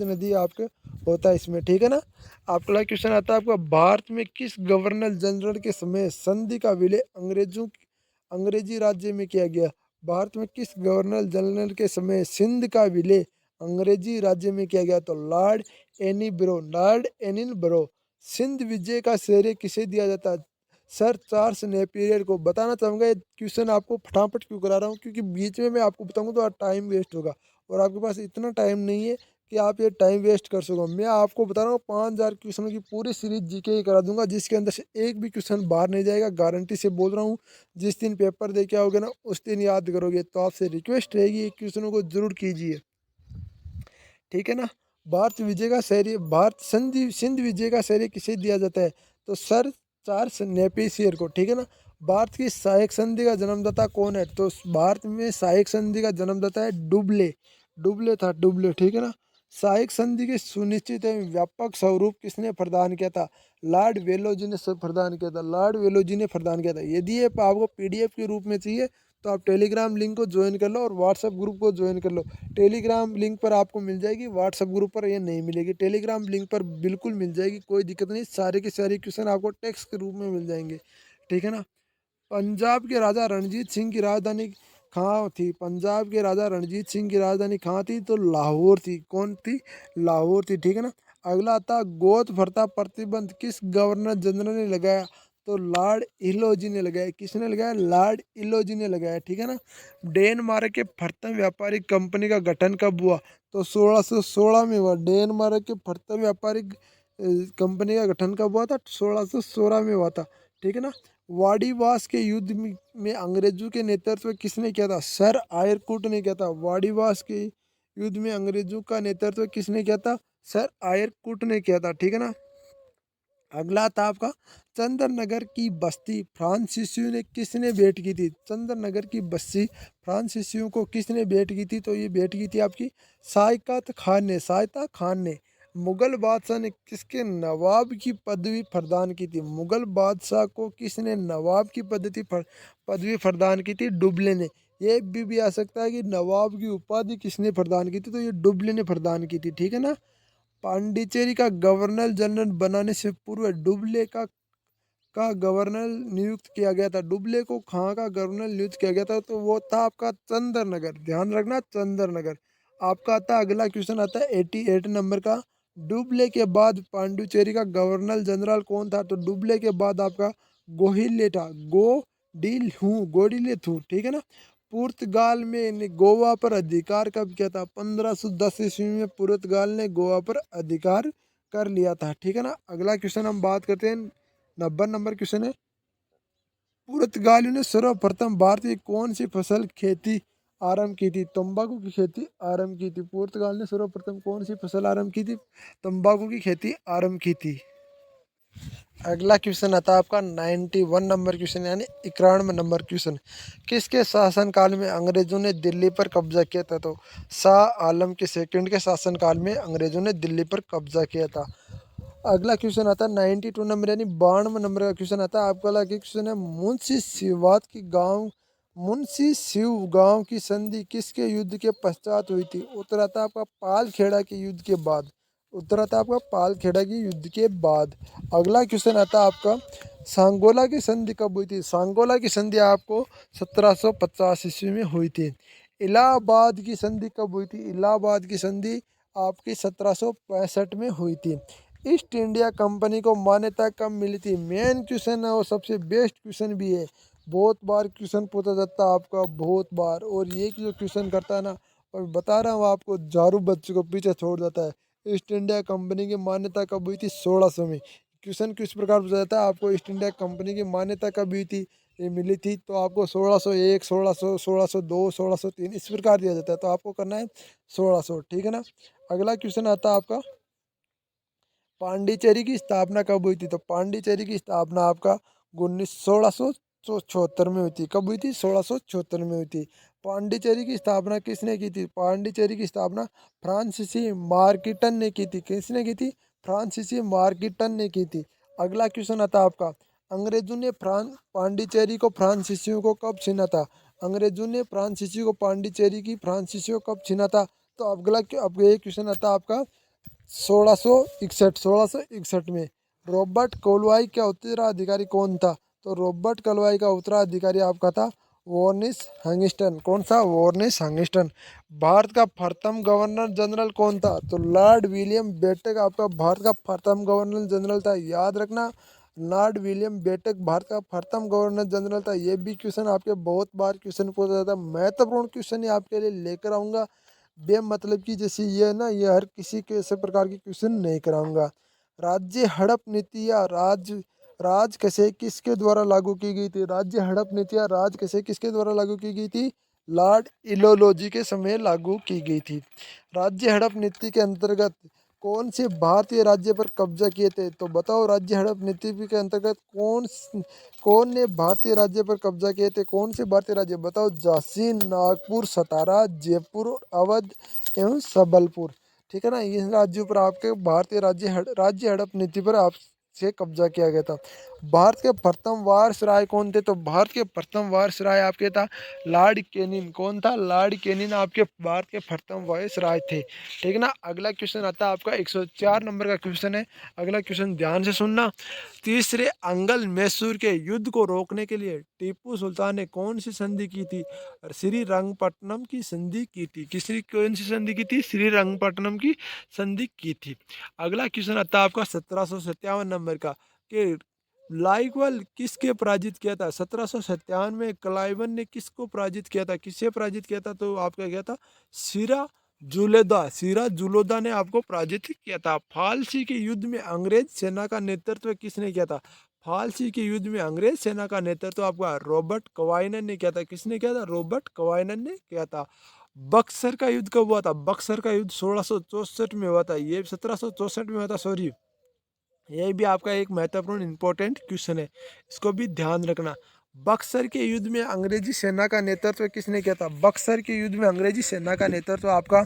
नदी आपके होता है इसमें, ठीक है ना। आपका क्वेश्चन आता है आपका, भारत में किस गवर्नर जनरल के समय संधि का विलय अंग्रेजी राज्य में किया गया। भारत में किस गवर्नर जनरल के समय सिंध का विलय अंग्रेजी राज्य में किया गया, तो लॉर्ड एनिल ब्रो। सिंध विजय का श्रेय किसे दिया जाता है, सर चार्ल्स नेपियर को। बताना चाहूँगा ये क्वेश्चन आपको फटाफट क्यों करा रहा हूँ, क्योंकि बीच में मैं आपको बताऊँगा तो टाइम वेस्ट होगा और आपके पास इतना टाइम नहीं है कि आप ये टाइम वेस्ट कर सको। मैं आपको बता रहा हूँ 5000 क्वेश्चनों की पूरी सीरीज जीके ही करा दूंगा, जिसके अंदर से एक भी क्वेश्चन बाहर नहीं जाएगा, गारंटी से बोल रहा हूँ। जिस दिन पेपर दे के आओगे ना उस दिन याद करोगे, तो आपसे रिक्वेस्ट रहेगी ये क्वेश्चनों को जरूर कीजिए, ठीक है ना। भारत सिंध विजय का श्रेय किसे दिया जाता है, तो सर चार्ल्स नेपियर को, ठीक है ना। भारत की सहायक संधि का जन्मदाता कौन है, तो भारत में सहायक संधि का जन्मदाता है डुबले। डुबले, ठीक है ना। सहायक संधि के सुनिश्चित एवं व्यापक स्वरूप किसने प्रदान किया था, लॉर्ड वेलोजी ने प्रदान किया था। यदि ये आपको पीडीएफ के रूप में चाहिए तो आप टेलीग्राम लिंक को ज्वाइन कर लो और व्हाट्सएप ग्रुप को ज्वाइन कर लो। टेलीग्राम लिंक पर आपको मिल जाएगी, व्हाट्सएप ग्रुप पर ये नहीं मिलेगी। टेलीग्राम लिंक पर बिल्कुल मिल जाएगी, कोई दिक्कत नहीं। सारे के सारे क्वेश्चन आपको टेक्स्ट के रूप में मिल जाएंगे, ठीक है ना। पंजाब के राजा रणजीत सिंह की राजधानी कहाँ थी, पंजाब के राजा रणजीत सिंह की राजधानी कहाँ थी, तो लाहौर थी। कौन थी, लाहौर थी, ठीक है ना। अगला था, गोद प्रथा प्रतिबंध किस गवर्नर जनरल ने लगाया, तो लॉर्ड इलोजी ने लगाया। किसने लगाया, लॉर्ड इलोजी ने लगाया, ठीक है ना। डेनमार्क के प्रथम व्यापारिक कंपनी का गठन कब हुआ, तो 1616 में हुआ। डेनमार्क के प्रथम व्यापारिक कंपनी का गठन कब हुआ था, 1616 में हुआ था, ठीक है ना। वाडीवास के युद्ध में अंग्रेजों के नेतृत्व किसने किया था, सर आयरकुट ने किया था। वाडीवास के युद्ध में अंग्रेजों का नेतृत्व किसने किया था, सर आयरकुट ने किया था, ठीक है ना। अगला था आपका, चंद्रनगर की बस्ती फ्रांसीसियों ने किसने भेंट की थी, चंद्रनगर की बस्ती फ्रांसीसियों को किसने भेंट की थी, तो ये भेंट की थी आपकी सायता खान ने। मुगल बादशाह ने किसके नवाब की पदवी प्रदान की थी, मुगल बादशाह को किसने नवाब की पदवी प्रदान की थी, डुबले ने। ये भी आ सकता है कि नवाब की उपाधि किसने प्रदान की थी, तो ये डुबले ने प्रदान की थी, ठीक है ना। पांडिचेरी का गवर्नर जनरल बनाने से पूर्व डुबले का गवर्नर नियुक्त किया गया था। डुबले को कहाँ का गवर्नर नियुक्त किया गया था, तो वो था आपका चंद्रनगर। ध्यान रखना, चंद्रनगर। आपका आता अगला क्वेश्चन आता है 88 नंबर का। डुबले के बाद पांडिचेरी का गवर्नर जनरल कौन था, तो डुबले के बाद आपका गोहिल्ले था। गोडिले थू, ठीक है ना। पुर्तगाल में गोवा पर अधिकार कब किया था, 1510 ईस्वी में पुर्तगाल ने गोवा पर अधिकार कर लिया था, ठीक है ना। अगला क्वेश्चन हम बात करते हैं, 90 नंबर क्वेश्चन है। पुर्तगालियों ने सर्वप्रथम भारत की कौन सी फसल खेती आरंभ की थी, तंबाकू की खेती आरंभ की थी। पुर्तगाल ने सर्वप्रथम कौन सी फसल आरंभ की थी, तंबाकू की खेती आरंभ की थी। अगला क्वेश्चन आता है आपका 91 नंबर क्वेश्चन, यानी 91 नंबर क्वेश्चन। किसके शासनकाल में अंग्रेजों ने दिल्ली पर कब्जा किया था, तो शाह आलम के सेकंड के शासनकाल में अंग्रेजों ने दिल्ली पर कब्जा किया था। अगला क्वेश्चन आता है 92 नंबर, यानी 92 नंबर का क्वेश्चन आता है आपका। अगला क्वेश्चन है, मुंशी शिव गांव की संधि किसके युद्ध के पश्चात हुई थी, उत्तर आता है आपका पालखेड़ा के युद्ध के बाद। उत्तर आता है आपका पालखेड़ा की युद्ध के बाद। अगला क्वेश्चन आता है आपका, सांगोला की संधि कब हुई थी, सांगोला की संधि आपको 1750 ईस्वी में हुई थी। इलाहाबाद की संधि कब हुई थी, इलाहाबाद की संधि आपकी 1765 में हुई थी। ईस्ट इंडिया कंपनी को मान्यता कब मिली थी, मेन क्वेश्चन है और सबसे बेस्ट क्वेश्चन भी है। बहुत बार क्वेश्चन पूछा जाता है आपका, बहुत बार, और ये जो क्वेश्चन करता है ना, और बता रहा हूँ आपको, झाड़ू बच्चों को पीछे छोड़ जाता है। ईस्ट इंडिया कंपनी की मान्यता कब हुई थी, 1600 में। क्वेश्चन किस प्रकार पूछा जाता है आपको, ईस्ट इंडिया कंपनी की मान्यता कब हुई थी, ये मिली थी, तो आपको 1601, 1600, 1602, 1603 इस प्रकार दिया जाता है, तो आपको करना है 1600, ठीक है ना। अगला क्वेश्चन आता है आपका, पांडिचेरी की स्थापना कब हुई थी, तो पांडिचेरी की स्थापना आपका 1674 में हुई थी। कब हुई थी, 1674 में हुई थी। पांडिचेरी की स्थापना किसने की थी, पांडिचेरी की स्थापना फ्रांसीसी मार्किटन ने की थी। किसने की थी, फ्रांसीसी मार्किटन ने की थी। अगला क्वेश्चन आता है आपका, अंग्रेजों ने पांडिचेरी को फ्रांसीसियों को कब छीना था, अंग्रेजों ने फ्रांसीसी को पांडिचेरी की फ्रांसीसी को कब छीना था? तो अगला अब ये क्वेश्चन आता है आपका 1661 में। रॉबर्ट कोलवाई का उत्तराधिकारी कौन था? तो रॉबर्ट कोलवाई का उत्तराधिकारी आपका था वॉर्निस हंगिस्टन। कौन सा? वॉर्निस हंगिस्टन। भारत का प्रथम गवर्नर जनरल कौन था? तो लॉर्ड विलियम बेंटिक आपका भारत का प्रथम गवर्नर जनरल था, याद रखना। लॉर्ड विलियम बेंटिक भारत का प्रथम गवर्नर जनरल था। ये भी क्वेश्चन आपके बहुत बार क्वेश्चन पूछा जाता है, महत्वपूर्ण क्वेश्चन ही आपके लिए लेकर आऊँगा। बेमतलब की जैसे ये ना, ये हर किसी के ऐसे प्रकार की क्वेश्चन नहीं कराऊंगा। राज्य हड़प नीति या राज कैसे किसके द्वारा लागू की गई थी? राज्य हड़प नीति या राज कैसे किसके द्वारा लागू की गई थी? लॉर्ड इलोलोजी के समय लागू की गई थी। राज्य हड़प नीति के अंतर्गत कौन से भारतीय राज्य पर कब्जा किए थे? तो बताओ, राज्य हड़प नीति के अंतर्गत कौन ने भारतीय राज्य पर कब्जा किए थे? कौन से भारतीय राज्य बताओ? झांसी, नागपुर, सतारा, जयपुर, अवध एवं सबलपुर। ठीक है ना, इन राज्यों पर आपके भारतीय राज्य हड़प नीति पर आपसे कब्जा किया गया था। भारत के प्रथम वायसराय कौन थे? तो भारत के प्रथम वायसराय आपके था लॉर्ड कैनिंग। कौन था? लॉर्ड कैनिंग आपके भारत के प्रथम वायसराय थे। ठीक है ना। अगला क्वेश्चन आता है आपका 104 नंबर का क्वेश्चन है। अगला क्वेश्चन ध्यान से सुनना। तीसरे अंगल मैसूर के युद्ध को रोकने के लिए टीपू सुल्तान ने कौन सी संधि की थी? श्रीरंगपट्टनम की संधि की थी। किसने कौन सी संधि की थी? श्रीरंगपट्टनम की संधि की थी। अगला क्वेश्चन आता है आपका 1757 नंबर का कि लाइकवाल किसके पराजित किया था? 1757 में क्लाइवन ने किसको पराजित किया था? किससे पराजित किया था? तो आपका क्या था? सिरा जुलोदा ने आपको पराजित किया था। फालसी के युद्ध में अंग्रेज सेना का नेतृत्व किसने किया था? फालसी के युद्ध में अंग्रेज सेना का नेतृत्व आपका रॉबर्ट क्वाइनन ने किया था। किसने किया था? रॉबर्ट क्वाइनन ने किया था। बक्सर का युद्ध कब हुआ था? बक्सर का युद्ध 1664 में हुआ था। ये 1764 में हुआ था, सॉरी। ये भी आपका एक महत्वपूर्ण इंपॉर्टेंट क्वेश्चन है, इसको भी ध्यान रखना। बक्सर के युद्ध में अंग्रेजी सेना का नेतृत्व किसने किया था? बक्सर के युद्ध में अंग्रेजी सेना का नेतृत्व आपका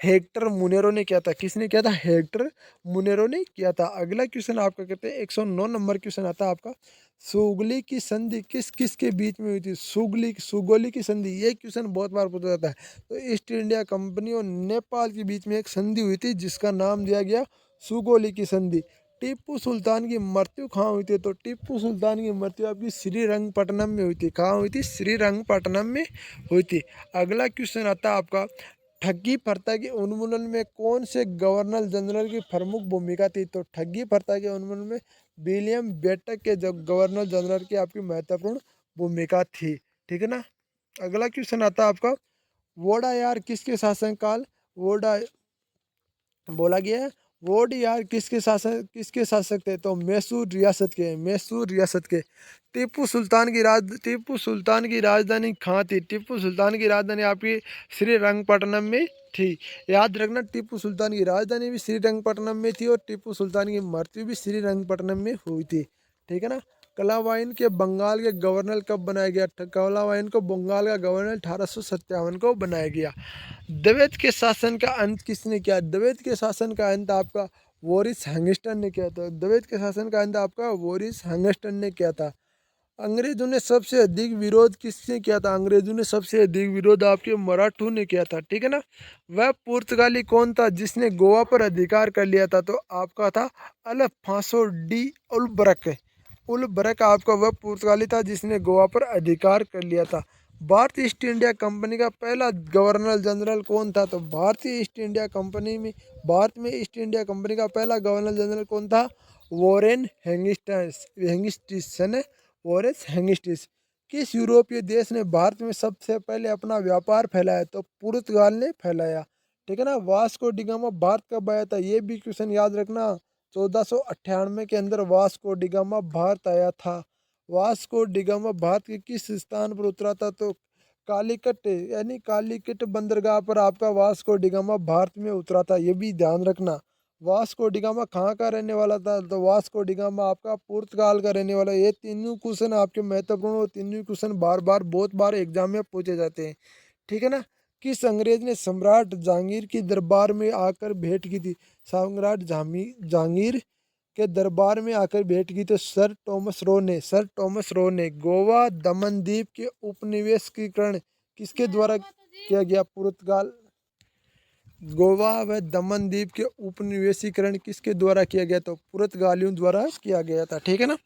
हेक्टर मुनेरो ने किया था। किसने किया था? हेक्टर मुनेरो ने किया था। अगला क्वेश्चन आपका कहते हैं 109 नंबर क्वेश्चन आता है आपका, सुगली की संधि किस किस के बीच में हुई थी? सुगोली की संधि, ये क्वेश्चन बहुत बार पूछा जाता है। तो ईस्ट इंडिया कंपनी और नेपाल के बीच में एक संधि हुई थी जिसका नाम दिया गया सुगोली की संधि। टीपू सुल्तान की मृत्यु कहाँ हुई थी? तो टीपू सुल्तान की मृत्यु आपकी श्रीरंगपट्टनम में हुई थी। कहाँ हुई थी? श्रीरंगपट्टनम में हुई थी। अगला क्वेश्चन आता है आपका, ठगी प्रथा के उन्मूलन में कौन से गवर्नर जनरल की प्रमुख भूमिका थी? तो ठगी प्रथा के उन्मूलन में विलियम बेंटिक के जो गवर्नर जनरल की आपकी महत्वपूर्ण भूमिका थी। ठीक है ना। अगला क्वेश्चन आता है आपका, वोडायार किसके शासनकाल वोडा बोला गया है? वोडियार किसके शासक थे? तो मैसूर रियासत के। टीपू सुल्तान की राजधानी कहाँ थी? टीपू सुल्तान की राजधानी आपकी श्रीरंगपट्टनम में थी। याद रखना, टीपू सुल्तान की राजधानी भी श्रीरंगपट्टनम में थी और टीपू सुल्तान की मृत्यु भी श्रीरंगपट्टनम में हुई थी। ठीक है ना। कलावाइन के बंगाल के गवर्नर कब बनाया गया? कलावाइन को बंगाल का गवर्नर 1857 को बनाया गया। द्वैत के शासन का अंत किसने किया? द्वैत के शासन का अंत आपका वॉरिस हैंगिस्टन ने किया था। द्वैत के शासन का अंत आपका वॉरिस हैंगिस्टन ने किया था। अंग्रेजों ने सबसे अधिक विरोध किसने किया था? अंग्रेजों ने सबसे अधिक विरोध आपके मराठों ने किया था। ठीक है ना। वह पुर्तगाली कौन था जिसने गोवा पर अधिकार कर लिया था? तो आपका था अल्फांसो डी उल्बरक आपका वह पुर्तगाली था जिसने गोवा पर अधिकार कर लिया था। भारतीय ईस्ट इंडिया कंपनी का पहला गवर्नर जनरल कौन था? तो भारत में ईस्ट इंडिया कंपनी का पहला गवर्नर जनरल कौन था? वॉरेन हेंगिस्टिस। किस यूरोपीय देश ने भारत में सबसे पहले अपना व्यापार फैलाया? तो पुर्तगाल ने फैलाया। ठीक है ना। वास्को डिगामा भारत कब आया था? ये भी क्वेश्चन याद रखना। 1498 के अंदर वास्को डिगामा भारत आया था। वास्को डिगामा भारत के किस स्थान पर उतरा था? तो कालीकट यानी कालीकट बंदरगाह पर आपका वास्को डिगामा भारत में उतरा था। ये भी ध्यान रखना। वास्को डिगामा कहाँ का रहने वाला था? तो वास्को डिगामा आपका पुर्तगाल का रहने वाला। ये तीनों क्वेश्चन आपके महत्वपूर्ण और तीनों क्वेश्चन बार बार बहुत बार एग्जाम में पूछे जाते हैं। ठीक है ना। किस अंग्रेज ने सम्राट जहांगीर की दरबार में आकर भेंट की थी? सम्राट जहांगीर के दरबार में आकर भेंट की तो सर टॉमस रो ने गोवा दमन द्वीप के उपनिवेशीकरण किसके द्वारा किया गया? पुर्तगाल। गोवा व दमन द्वीप के उपनिवेशीकरण किसके द्वारा किया गया? तो पुर्तगालियों द्वारा किया गया था। ठीक है ना।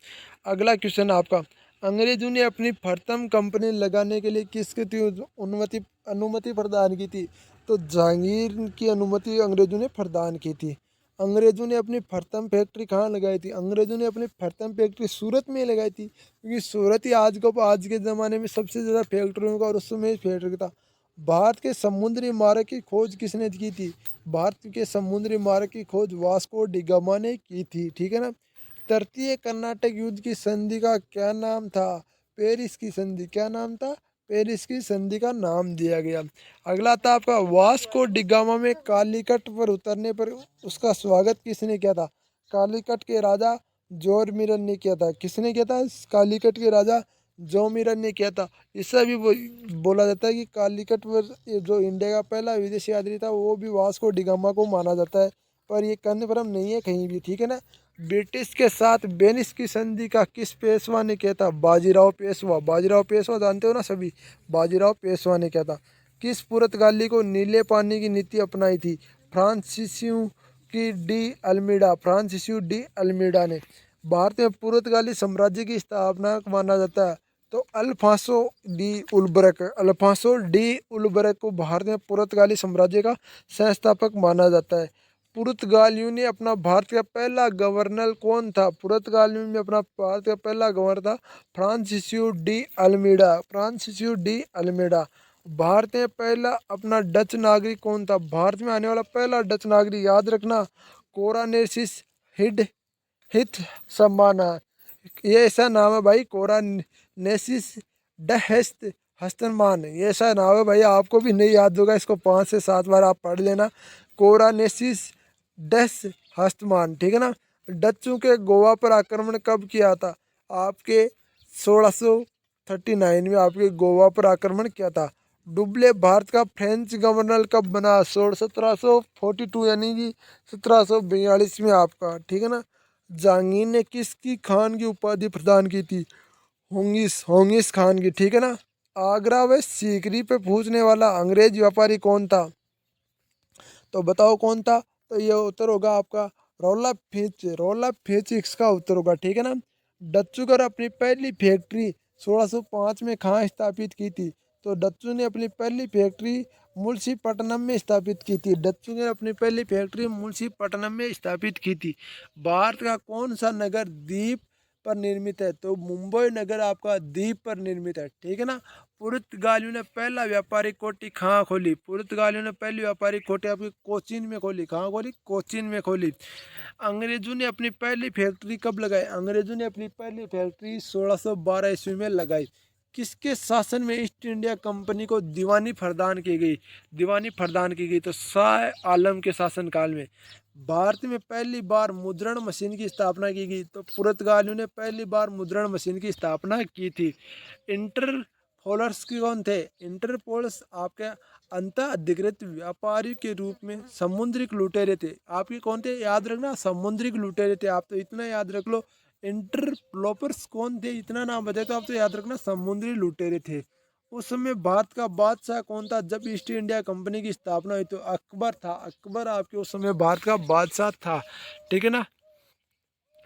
अगला क्वेश्चन आपका, अंग्रेजों ने अपनी प्रथम कंपनी लगाने के लिए किसकी अनुमति अनुमति प्रदान की थी? तो जहांगीर की अनुमति अंग्रेजों ने प्रदान की थी। अंग्रेजों ने अपनी प्रथम फैक्ट्री कहाँ लगाई थी? अंग्रेजों ने अपनी प्रथम फैक्ट्री सूरत में लगाई थी, क्योंकि सूरत ही आज के ज़माने में सबसे ज़्यादा फैक्ट्रियों का और उस समय फैक्ट्री था। भारत के समुद्री मार्ग की खोज किसने की थी? भारत के समुद्री मार्ग की खोज वास्को डी गामा ने की थी। ठीक है ना। तृतीय कर्नाटक युद्ध की संधि का क्या नाम था? पेरिस की संधि। क्या नाम था? पेरिस की संधि का नाम दिया गया। अगला था आपका, वास्को डी गामा में कालीकट पर उतरने पर उसका स्वागत किसने किया था? कालीकट के राजा जोरमिरन ने किया था। किसने किया था? कालीकट के राजा जोरमिरन ने किया था। इससे भी बोला जाता है कि कालीकट पर ये जो इंडिया का पहला विदेशी यात्री था वो भी वास्को डी गामा को माना जाता है, पर ये कन्फर्म नहीं है कहीं भी। ठीक है ना। ब्रिटिश के साथ वेनिस की संधि का किस पेशवा ने किया था? बाजीराव पेशवा। बाजीराव पेशवा जानते हो ना सभी, बाजीराव पेशवा ने किया था। किस पुर्तगाली को नीले पानी की नीति अपनाई थी? Francisco de Almeida. Francisco de Almeida ने। भारत में पुर्तगाली साम्राज्य की स्थापना माना जाता है तो अल्फांसो डी उल्बरक। अल्फांसो डी उल्बरक को भारत में पुर्तगाली साम्राज्य का संस्थापक माना जाता है। पुर्तगालियों ने अपना भारत का पहला गवर्नर कौन था? पुर्तगालियों में अपना भारत का पहला गवर्नर था Francisco de Almeida. Francisco de Almeida. भारत में पहला अपना डच नागरिक कौन था? भारत में आने वाला पहला डच नागरिक याद रखना, कोरानेसिस हिड हिथ सम्माना। ये ऐसा नाम है भाई, कोरानेसिस डहेस्त हस्तमान, ये ऐसा नाम है भाई, आपको भी नहीं याद होगा, इसको 5 से 7 बार आप पढ़ लेना। कोरानेसिस डस हस्तमान। ठीक है ना। डच्चों के गोवा पर आक्रमण कब किया था? आपके 1639 में आपके गोवा पर आक्रमण किया था। डुब्ले भारत का फ्रेंच गवर्नर कब बना? 1742 यानी कि 1742 में आपका। ठीक है ना। जहांगीर ने किसकी खान की उपाधि प्रदान की थी? होंगिस खान की। ठीक है ना। आगरा व सीकरी पे पहुंचने वाला अंग्रेज व्यापारी कौन था? तो बताओ कौन था? तो ये उत्तर होगा आपका रौला फिंच इसका उत्तर होगा। ठीक है ना। डच्चू कर अपनी पहली फैक्ट्री 1605 में कहाँ स्थापित की थी? तो डच्चू ने अपनी पहली फैक्ट्री मुंशीपट्टनम में स्थापित की थी। डच्चू ने अपनी पहली फैक्ट्री मुंशीपट्टनम में स्थापित की थी। भारत का कौन सा नगर द्वीप पर निर्मित है? तो मुंबई नगर आपका द्वीप पर निर्मित है। ठीक है ना। पुर्तगालियों ने पहला व्यापारिक कोठी कहाँ खोली? पुर्तगालियों ने पहली व्यापारिक कोठी आपकी कोचीन में खोली। कहाँ खोली? कोचीन में खोली। अंग्रेजों ने अपनी पहली फैक्ट्री कब लगाई? अंग्रेजों ने अपनी पहली फैक्ट्री 1612 ईस्वी में लगाई। किसके शासन में ईस्ट इंडिया कंपनी को दीवानी प्रदान की गई? दीवानी प्रदान की गई तो शाह आलम के शासनकाल में। भारत में पहली बार मुद्रण मशीन की स्थापना की गई तो पुर्तगालियों ने पहली बार मुद्रण मशीन की स्थापना की थी। इंटरपोलर्स की कौन थे? इंटरपोलर्स आपके अंत अधिकृत व्यापारी के रूप में समुद्रिक लुटेरे थे। आपके कौन थे? याद रखना, समुद्रिक लुटेरे थे। आप तो इतना याद रख लो। इंटरप्लोपर्स कौन थे? इतना नाम बताए तो आप तो याद रखना, समुद्री लुटेरे थे। उस समय भारत का बादशाह कौन था जब ईस्ट इंडिया कंपनी की स्थापना हुई? तो अकबर था। अकबर आपके उस समय भारत का बादशाह था। ठीक है ना।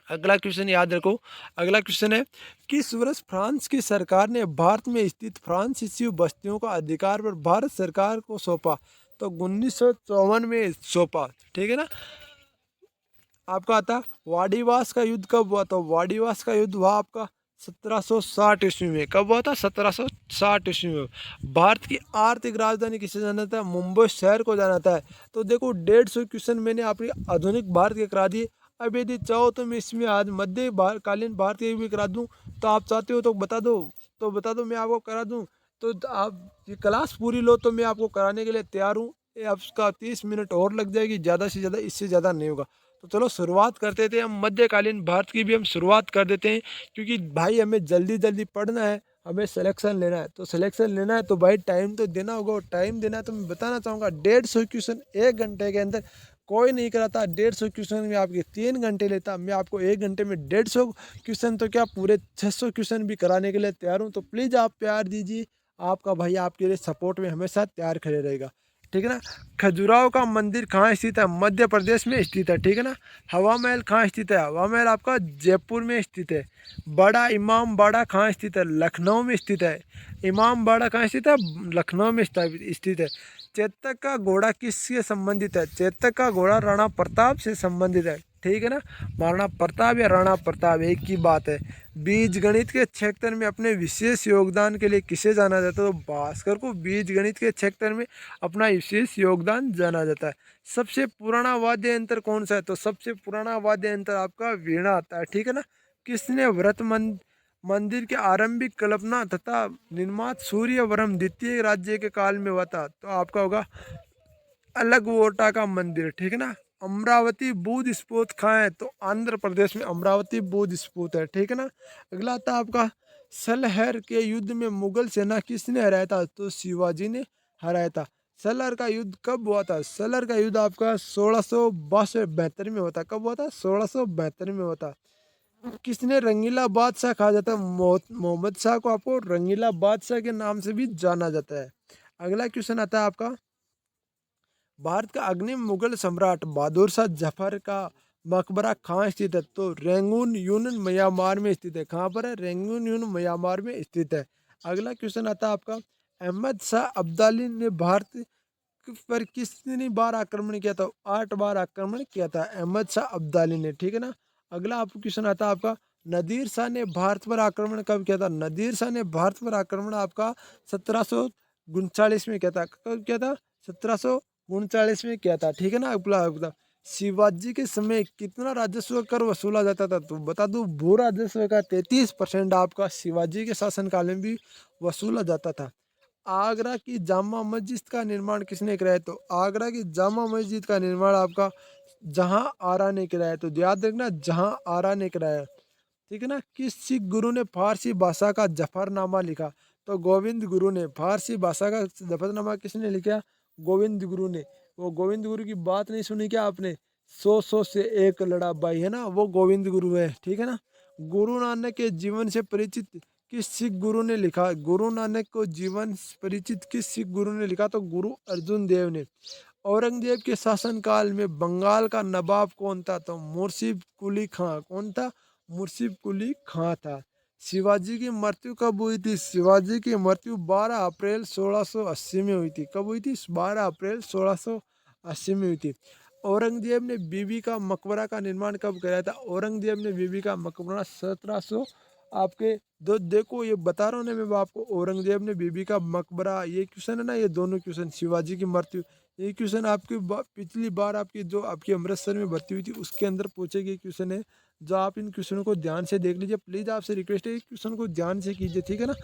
अगला क्वेश्चन याद रखो। अगला क्वेश्चन है, किस वर्ष फ्रांस की सरकार ने भारत में स्थित फ्रांसीसी बस्तियों का अधिकार पर भारत सरकार को सौंपा? तो 1954 में सौंपा। ठीक है ना। आपका आता वाडीवास का युद्ध कब हुआ? तो वाडीवास का युद्ध हुआ आपका 1760 ईस्वी में। कब हुआ था? 1760 ईस्वी में। भारत की आर्थिक राजधानी किसे जाना था? मुंबई शहर को जाना था। तो देखो 150 क्वेश्चन मैंने आपके आधुनिक भारत के करा दिए। अब यदि चाहो तो मैं इसमें आज कालीन भारत के भी करा दूं, तो आप चाहते हो तो बता दो, तो बता दो, मैं आपको करा दूं। तो आप ये क्लास पूरी लो तो मैं आपको कराने के लिए तैयार हूँ। आपका 30 मिनट और लग जाएगी, ज़्यादा से ज़्यादा, इससे ज़्यादा नहीं होगा। तो चलो शुरुआत करते थे हम, मध्यकालीन भारत की भी हम शुरुआत कर देते हैं, क्योंकि भाई हमें जल्दी जल्दी पढ़ना है, हमें सिलेक्शन लेना है। तो सिलेक्शन लेना है तो भाई टाइम तो देना होगा, और टाइम देना है तो मैं बताना चाहूँगा 150 क्वेश्चन 1 घंटे के अंदर कोई नहीं कराता। 150 क्वेश्चन में आपके 3 घंटे लेता, मैं आपको 1 घंटे में 150 क्वेश्चन तो क्या पूरे 600 क्वेश्चन भी कराने के लिए तैयार हूँ। तो प्लीज़ आप प्यार दीजिए, आपका भाई आपके लिए सपोर्ट में हमेशा तैयार खड़े रहेगा, ठीक है ना। खजुराहो का मंदिर कहाँ स्थित है? मध्य प्रदेश में स्थित है, ठीक है ना। हवा महल कहाँ स्थित है? हवा महल आपका जयपुर में स्थित है। बड़ा इमाम बाड़ा कहाँ स्थित है? लखनऊ में स्थित है। इमाम बाड़ा कहाँ स्थित है? लखनऊ में स्थित है। चेतक का घोड़ा किससे संबंधित है? चेतक का घोड़ा राणा प्रताप से संबंधित है, ठीक है ना। महाराणा प्रताप या राणा प्रताप एक ही बात है। बीज गणित के क्षेत्र में अपने विशेष योगदान के लिए किसे जाना जाता है? तो भास्कर को बीज गणित के क्षेत्र में अपना विशेष योगदान जाना जाता है। सबसे पुराना वाद्य यंत्र कौन सा है? तो सबसे पुराना वाद्य यंत्र आपका वीणा आता है, ठीक है ना। किसने व्रत मंदिर के आरंभिक कल्पना तथा निर्माण सूर्यवर्मन द्वितीय राज्य के काल में हुआ था? तो आपका होगा अलगवोटा का मंदिर, ठीक है ना। अमरावती बुद्ध स्पोत कहाँ है? तो आंध्र प्रदेश में अमरावती बुद्ध स्पोत है, ठीक है ना। अगला आता है आपका सलहर के युद्ध में मुगल सेना किसने हराया था? तो शिवाजी ने हराया था। सलहर का युद्ध कब हुआ था? सलहर का युद्ध आपका 1672 में हुआ था। कब हुआ था? 1672 में हुआ था। किसने रंगीला बादशाह कहा जाता है? मोहम्मद शाह को आपको रंगीला बादशाह के नाम से भी जाना जाता है। अगला क्वेश्चन आता है आपका, भारत का अग्निम मुगल सम्राट बहादुर शाह जफर का मकबरा कहाँ स्थित है? तो रेंगून यूनियन म्यांमार में स्थित है। कहाँ पर है? रेंगून यूनियन म्यांमार में स्थित है। अगला क्वेश्चन आता है आपका, अहमद शाह अब्दाली ने भारत पर कितनी बार आक्रमण किया था? 8 बार आक्रमण किया था अहमद शाह अब्दाली ने, ठीक है ना। अगला आपको क्वेश्चन आता है आपका, नदीर शाह ने भारत पर आक्रमण कब किया था? नदीर शाह ने भारत पर आक्रमण आपका 1739 में किया था। कब किया था? 1739 में किया था, ठीक है ना। अगला अगला, शिवाजी के समय कितना राजस्व कर वसूला जाता था? तो बता दूं, भू राजस्व का 33% आपका शिवाजी के शासनकाल में भी वसूला जाता था। आगरा की जामा मस्जिद का निर्माण किसने कराया? तो आगरा की जामा मस्जिद का निर्माण आपका जहां आरा ने कराया। तो याद रखना, जहां आरा ने कराया, ठीक है ना। किस सिख गुरु ने फारसी भाषा का जफरनामा लिखा? तो गोविंद गुरु ने। फारसी भाषा का जफरनामा किसने लिखा? गोविंद गुरु ने। वो गोविंद गुरु की बात नहीं सुनी क्या आपने? सौ से एक लड़ा भाई, है ना, वो गोविंद गुरु है, ठीक है ना। गुरु नानक के जीवन से परिचित किस सिख गुरु ने लिखा? गुरु नानक को जीवन परिचित किस सिख गुरु ने लिखा? तो गुरु अर्जुन देव ने। औरंगजेब के शासनकाल में बंगाल का नवाब कौन था? तो मुर्शिद कुली खां। कौन था? मुर्शिद कुली खां था। शिवाजी की मृत्यु कब हुई थी? शिवाजी की मृत्यु 12 अप्रैल 1680 में हुई थी। कब हुई थी? 12 अप्रैल 1680 में हुई थी। औरंगजेब ने बीबी का मकबरा का निर्माण कब कराया था? औरंगजेब ने बीबी का मकबरा 1700 आपके दो देखो, ये बता रहा हूँ ना मैं आपको, औरंगजेब ने बीबी का मकबरा, ये क्वेश्चन है ना, ये दोनों क्वेश्चन, शिवाजी की मृत्यु, ये क्वेश्चन आपकी पिछली बार आपकी जो आपकी अमृतसर में भर्ती हुई थी उसके अंदर पूछे गए क्वेश्चन है। जो आप इन क्वेश्चनों को ध्यान से देख लीजिए, प्लीज़ आपसे रिक्वेस्ट है, क्वेश्चन को ध्यान से कीजिए, ठीक है ना।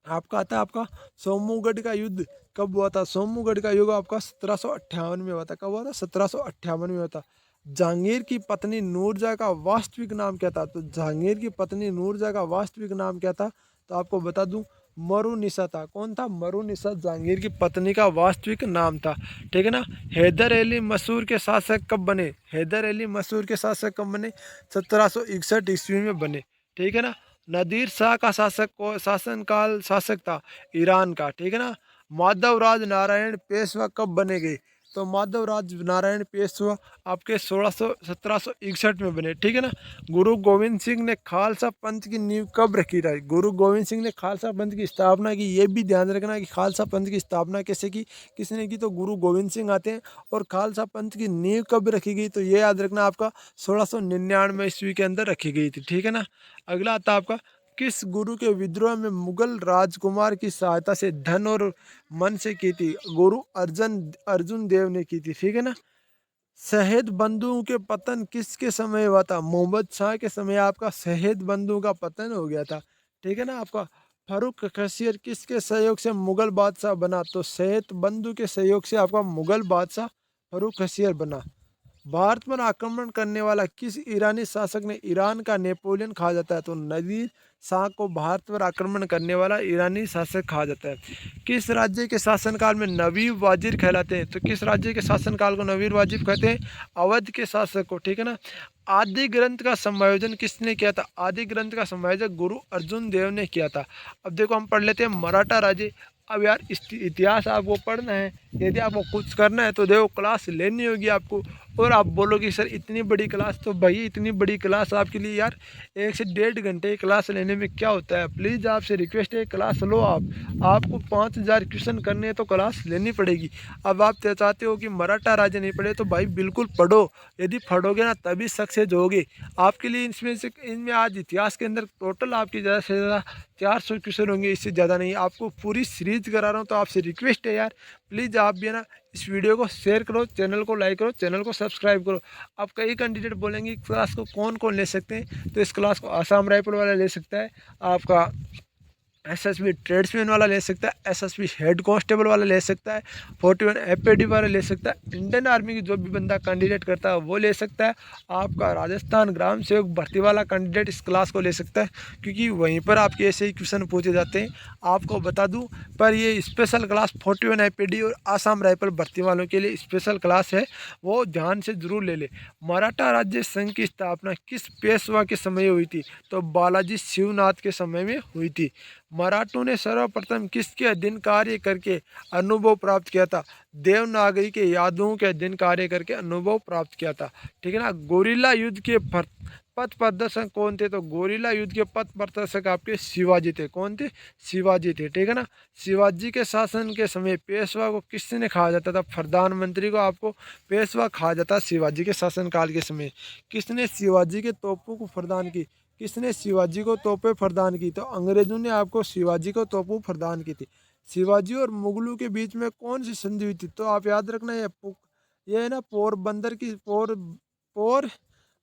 आपका आता है आपका सोमूगढ़ का युद्ध कब हुआ था? सोमूगढ़ का युद्ध आपका 1758 में हुआ था। कब हुआ था? 1758 में हुआ था। जहांगीर की पत्नी नूरजहाँ का वास्तविक नाम क्या था? तो जहांगीर की पत्नी नूरजहाँ का वास्तविक नाम क्या था? तो आपको बता दूं, मरुनिसा था। कौन था? मरुनिसा जहांगीर की पत्नी का वास्तविक नाम था, ठीक है ना। हैदर अली मसूर के शासक कब बने? हैदर अली मसूर के शासक कब बने? 1761 ईस्वी में बने, ठीक है ना। नादिर शाह का शासक था ईरान का, ठीक है ना। माधवराज नारायण पेशवा कब बने गए? तो माधवराज नारायण पेशवा आपके 1761 में बने, ठीक है ना। गुरु गोविंद सिंह ने खालसा पंथ की नींव कब रखी थी? गुरु गोविंद सिंह ने खालसा पंथ की स्थापना की। ये भी ध्यान रखना कि खालसा पंथ की स्थापना कैसे की, किसने की? तो गुरु गोविंद सिंह आते हैं। और खालसा पंथ की नींव कब रखी गई? तो ये याद रखना आपका 1699 ईस्वी के अंदर रखी गई थी, ठीक है ना। अगला आता है आपका, किस गुरु के विद्रोह में मुगल राजकुमार की सहायता से धन और मन से की थी? गुरु अर्जुन अर्जुन देव ने की थी, ठीक है ना। शहीद बंधुओं के पतन किसके समय हुआ था? मोहम्मद शाह के समय आपका शहीद बंधुओं का पतन हो गया था, ठीक है ना। आपका फारूक खसियर किसके सहयोग से मुगल बादशाह बना? तो शहीद बंधु के सहयोग से आपका मुगल बादशाह फारूक खसियर बना। भारत पर आक्रमण करने वाला किस ईरानी शासक ने ईरान का नेपोलियन कहा जाता है? तो नादिर शाह को भारत पर आक्रमण करने वाला ईरानी शासक कहा जाता है। किस राज्य के शासनकाल में नवीब वाजिर कहलाते हैं? तो किस राज्य के शासनकाल को नवीब वाजिर कहते हैं? अवध के शासक को, ठीक है ना। आदि ग्रंथ का समायोजन किसने किया था? आदि ग्रंथ का समायोजन गुरु अर्जुन देव ने किया था। अब देखो हम पढ़ लेते हैं मराठा राज्य। अब यार इतिहास आपको पढ़ना है, यदि आपको कुछ करना है तो देखो क्लास लेनी होगी आपको। और आप बोलोगे सर इतनी बड़ी क्लास, तो भाई इतनी बड़ी क्लास आपके लिए यार 1 से 1.5 घंटे की क्लास लेने में क्या होता है। प्लीज़ आपसे रिक्वेस्ट है क्लास लो आप। आपको 5,000 क्वेश्चन करने हैं तो क्लास लेनी पड़ेगी। अब आप चाहते हो कि मराठा राज्य नहीं पढ़े, तो भाई बिल्कुल पढ़ो। यदि पढ़ोगे ना तभी सक्सेस होगे आपके लिए। इनमें आज इतिहास के अंदर टोटल आपकी ज़्यादा से ज़्यादा 400 क्वेश्चन होंगे, इससे ज़्यादा नहीं। आपको पूरी सीरीज करा रहा हूँ, तो आपसे रिक्वेस्ट है यार प्लीज़ आप भी है ना इस वीडियो को शेयर करो, चैनल को लाइक करो, चैनल को सब्सक्राइब करो। अब कई कैंडिडेट बोलेंगे क्लास को कौन कौन ले सकते हैं, तो इस क्लास को आसाम राइफल वाला ले सकता है, आपका एसएसबी ट्रेड्समैन वाला ले सकता है, एसएसबी हेड कांस्टेबल वाला ले सकता है, 41 एपीडी वाला ले सकता है, इंडियन आर्मी की जो भी बंदा कैंडिडेट करता है वो ले सकता है, आपका राजस्थान ग्राम सेवक भर्ती वाला कैंडिडेट इस क्लास को ले सकता है, क्योंकि वहीं पर आपके ऐसे ही क्वेश्चन पूछे जाते हैं। आपको बता दूं, पर ये स्पेशल क्लास 41 एपीडी और आसाम राइफल भर्ती वालों के लिए स्पेशल क्लास है, वो ध्यान से जरूर ले ले। मराठा राज्य संघ की स्थापना किस पेशवा के समय हुई थी? तो बालाजी शिवनाथ के समय में हुई थी। मराठों ने सर्वप्रथम किसके अधीन कार्य करके अनुभव प्राप्त किया था? देवनागरी के यादवों के अधीन कार्य करके अनुभव प्राप्त किया था, ठीक है ना। गोरिल्ला युद्ध के पथ प्रदर्शक कौन थे? तो गोरिल्ला युद्ध के पथ प्रदर्शक आपके शिवाजी थे। कौन थे? शिवाजी थे, ठीक है ना। शिवाजी के शासन के समय पेशवा को किसने कहा जाता था? प्रधानमंत्री को आपको पेशवा कहा जाता। शिवाजी के शासनकाल के समय किसने शिवाजी के तोपों को प्रदान की? किसने शिवाजी को तोपें प्रदान की? तो अंग्रेजों ने आपको शिवाजी को तोपें प्रदान की थी। शिवाजी और मुगलों के बीच में कौन सी संधि हुई थी? तो आप याद रखना ये है ना पोरबंदर की पोर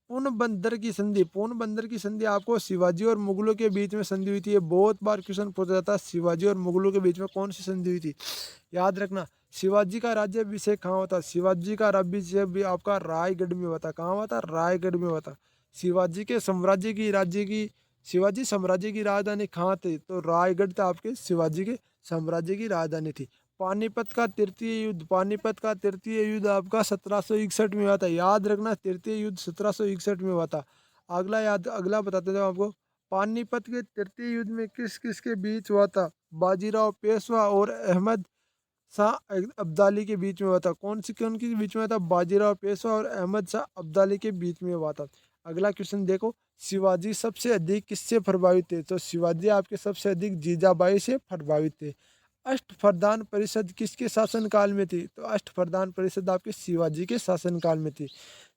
पूर्णबंदर की संधि। पूर्णबंदर की संधि आपको शिवाजी और मुगलों के बीच में संधि हुई थी। ये बहुत बार क्वेश्चन पूछा जाता है, शिवाजी और मुगलों के बीच में कौन सी संधि हुई थी? याद रखना। शिवाजी का राज्याभिषेक कहाँ हुआ था? शिवाजी का राज्याभिषेक भी आपका रायगढ़ में हुआ था। कहाँ हुआ था? रायगढ़ में हुआ था। शिवाजी के साम्राज्य की राज्य की शिवाजी साम्राज्य की राजधानी कहाँ थी? तो रायगढ़ था आपके शिवाजी के साम्राज्य की राजधानी थी। पानीपत का तृतीय युद्ध, पानीपत का तृतीय युद्ध आपका 1761 में हुआ था। याद रखना, तृतीय युद्ध 1761 में हुआ था। अगला बताते थे आपको। पानीपत के तृतीय युद्ध में किस किस के बीच हुआ था? बाजीराव पेशवा और अहमद शाह अब्दाली के बीच में हुआ था। कौन के बीच में हुआ था? बाजीराव पेशवा और अहमद शाह अब्दाली के बीच में हुआ था। अगला क्वेश्चन देखो, शिवाजी सबसे अधिक किससे प्रभावित थे? तो शिवाजी आपके सबसे अधिक जीजाबाई से प्रभावित थे। अष्टप्रधान परिषद किसके शासनकाल में थी? तो अष्टप्रधान परिषद आपके शिवाजी के शासनकाल में थी।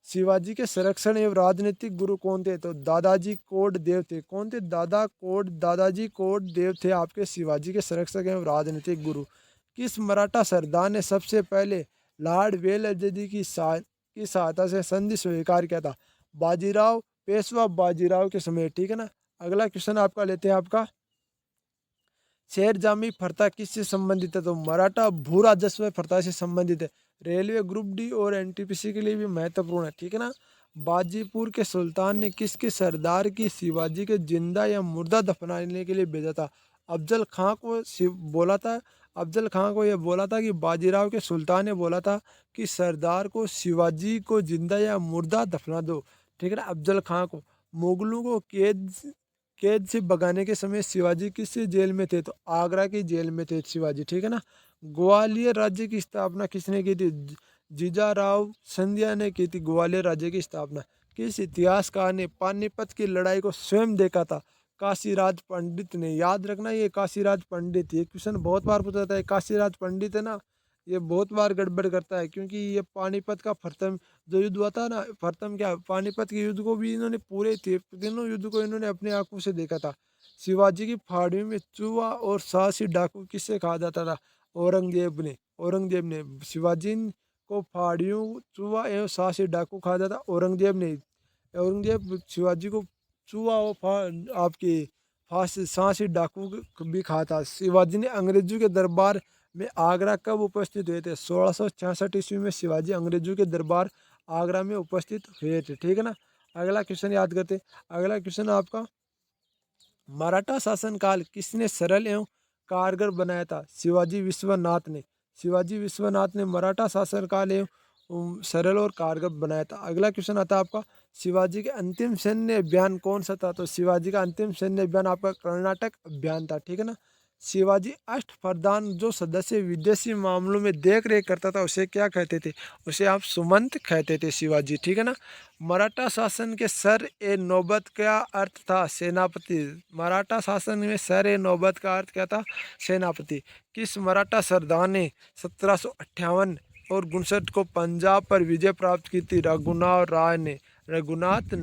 शिवाजी के संरक्षण एवं राजनीतिक गुरु कौन थे? तो दादाजी कोंडदेव थे। कौन थे? दादाजी कोंडदेव थे आपके शिवाजी के संरक्षक एवं राजनीतिक गुरु। किस मराठा सरदार ने सबसे पहले लॉर्ड वेलजदी की सहायता से संधि स्वीकार किया था? बाजीराव पेशवा बाजीराव के समय, ठीक है ना। अगला क्वेश्चन आपका लेते हैं आपका, शेर जामी प्रथा किससे संबंधित है? तो मराठा भू राजस्व प्रथा से संबंधित है। रेलवे ग्रुप डी और एनटीपीसी के लिए भी महत्वपूर्ण है, ठीक है ना। बाजीपुर के सुल्तान ने किसके सरदार की शिवाजी के जिंदा या मुर्दा दफनाने के लिए भेजा था? अफजल खां को बोला था। अफजल खां को यह बोला था कि बाजीराव के सुल्तान ने बोला था कि सरदार को शिवाजी को जिंदा या मुर्दा दफना दो, ठीक है ना। अफजल खां को। मुगलों को कैद से भगाने के समय शिवाजी किस जेल में थे? तो आगरा की जेल में थे शिवाजी, ठीक है ना। ग्वालियर राज्य की स्थापना किसने की थी? जीजाराव सिंधिया ने की थी ग्वालियर राज्य की स्थापना। किस इतिहासकार ने पानीपत की लड़ाई को स्वयं देखा था? काशीराज पंडित ने। याद रखना, ये काशीराज पंडित, ये क्वेश्चन बहुत बार पूछा जाता है। काशीराज पंडित है ना, ये बहुत बार गड़बड़ करता है, क्योंकि ये पानीपत का प्रथम जो युद्ध हुआ था ना, प्रथम क्या पानीपत के युद्ध को भी इन्होंने पूरे तीनों युद्ध को इन्होंने अपने आंखों से देखा था। शिवाजी की फाड़ियों में चूहा और साहसी डाकू किससे कहा जाता था? औरंगजेब ने शिवाजी को फाड़ियों चूहा एवं साहसी डाकू कहा जाता। औरंगजेब शिवाजी को चूहा और आपके साहसी डाकू भी कहा था। शिवाजी ने अंग्रेजों के दरबार में आगरा कब उपस्थित हुए थे? 1666 ईस्वी में शिवाजी अंग्रेजों के दरबार आगरा में उपस्थित हुए थे। ठीक है ना। अगला क्वेश्चन याद करते। अगला क्वेश्चन आपका, मराठा शासनकाल किसने सरल एवं कारगर बनाया था? शिवाजी विश्वनाथ ने। शिवाजी विश्वनाथ ने मराठा शासनकाल एवं सरल और कारगर बनाया था। अगला क्वेश्चन आता है आपका, शिवाजी के अंतिम सैन्य अभियान कौन सा था? तो शिवाजी का अंतिम सैन्य अभियान आपका कर्नाटक अभियान था। ठीक है ना। शिवाजी अष्टप्रधान जो सदस्य विदेशी मामलों में देख रेख करता था उसे क्या कहते थे? उसे आप सुमंत कहते थे शिवाजी। ठीक है ना। मराठा शासन के सर ए नौबत का अर्थ था? सेनापति। मराठा शासन में सर ए नौबत का अर्थ क्या था? सेनापति। किस मराठा सरदार ने 1758 और 59 को पंजाब पर विजय प्राप्त की थी? रघुनाथ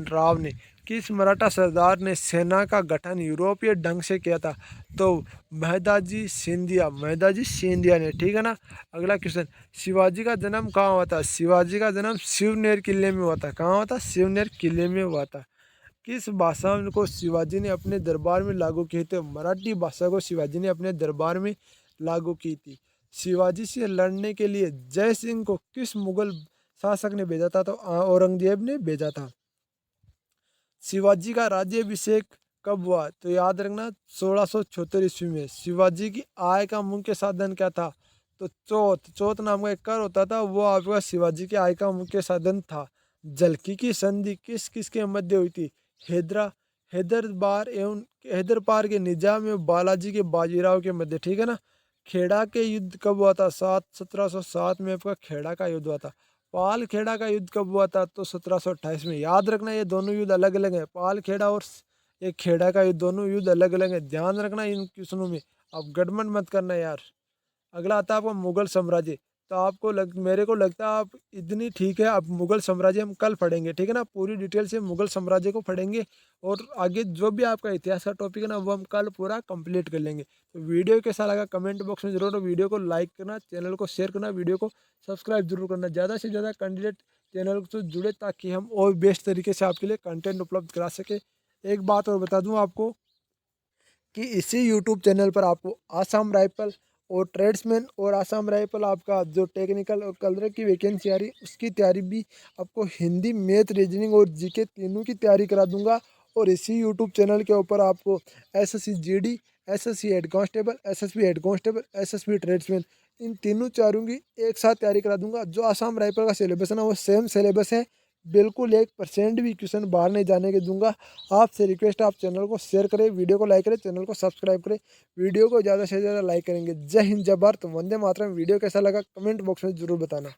राव ने। किस मराठा सरदार ने सेना का गठन यूरोपीय ढंग से किया था? तो महदाजी सिंधिया। महदाजी सिंधिया ने। ठीक है ना। अगला क्वेश्चन, शिवाजी का जन्म कहाँ हुआ था? शिवाजी का जन्म शिवनेर किले में हुआ था। कहाँ हुआ था? शिवनेर किले में हुआ था। किस भाषा को शिवाजी ने अपने दरबार में लागू की थी? मराठी भाषा को शिवाजी ने अपने दरबार में लागू की थी। शिवाजी से लड़ने के लिए जय सिंह को किस मुगल शासक ने भेजा था? तो औरंगजेब ने भेजा था। शिवाजी का राज्याभिषेक कब हुआ? तो याद रखना 1676 ईस्वी में। शिवाजी की आय का मुख्य साधन क्या था? तो चौथ नाम का एक कर होता था, वो आपका शिवाजी की आय का मुख्य साधन था। जलकी की संधि किस किस के मध्य हुई थी? हैदरबार के निजाम एवं बालाजी के बाजीराव के मध्य। ठीक है ना। खेड़ा के युद्ध कब हुआ था? 1707 में आपका खेड़ा का युद्ध हुआ था। पाल खेड़ा का युद्ध कब हुआ था? तो 1728 में। याद रखना ये दोनों युद्ध अलग अलग हैं। पाल खेड़ा और एक खेड़ा का युद्ध, दोनों युद्ध अलग अलग हैं। ध्यान रखना इन क्वेश्चनों में, अब गड़बड़ मत करना यार। अगला आता है आपका मुगल साम्राज्य। तो मेरे को लगता है आप इतनी ठीक है। अब मुगल साम्राज्य हम कल पढ़ेंगे। ठीक है ना। पूरी डिटेल से मुगल साम्राज्य को पढ़ेंगे और आगे जो भी आपका इतिहास का टॉपिक है ना वो हम कल पूरा कंप्लीट कर लेंगे। तो वीडियो कैसा लगा कमेंट बॉक्स में जरूर, वीडियो को लाइक करना, चैनल को शेयर करना, वीडियो को सब्सक्राइब जरूर करना। ज़्यादा से ज़्यादा कैंडिडेट चैनल से जुड़े ताकि हम और बेस्ट तरीके से आपके लिए कंटेंट उपलब्ध करा सके। एक बात और बता दूँ आपको कि इसी यूट्यूब चैनल पर आपको आसाम राइफल और ट्रेड्समैन और आसाम राइफल आपका जो टेक्निकल और कलर की वैकेंसी आ रही उसकी तैयारी भी आपको हिंदी, मैथ, रीजनिंग और जीके तीनों की तैयारी करा दूंगा। और इसी यूट्यूब चैनल के ऊपर आपको SSC GD, SSC head constable, SSB head constable, SSB tradesman, इन तीनों चारों की एक साथ तैयारी करा दूंगा। जो आसाम राइफल का सिलेबस है ना वो सेम सिलेबस है, बिल्कुल 1% भी क्वेश्चन बाहर नहीं जाने के दूंगा। आपसे रिक्वेस्ट है आप चैनल को शेयर करें, वीडियो को लाइक करें, चैनल को सब्सक्राइब करें। वीडियो को ज़्यादा से ज़्यादा लाइक करेंगे। जय हिंद, जय भारत, वंदे मातरम। वीडियो कैसा लगा कमेंट बॉक्स में जरूर बताना।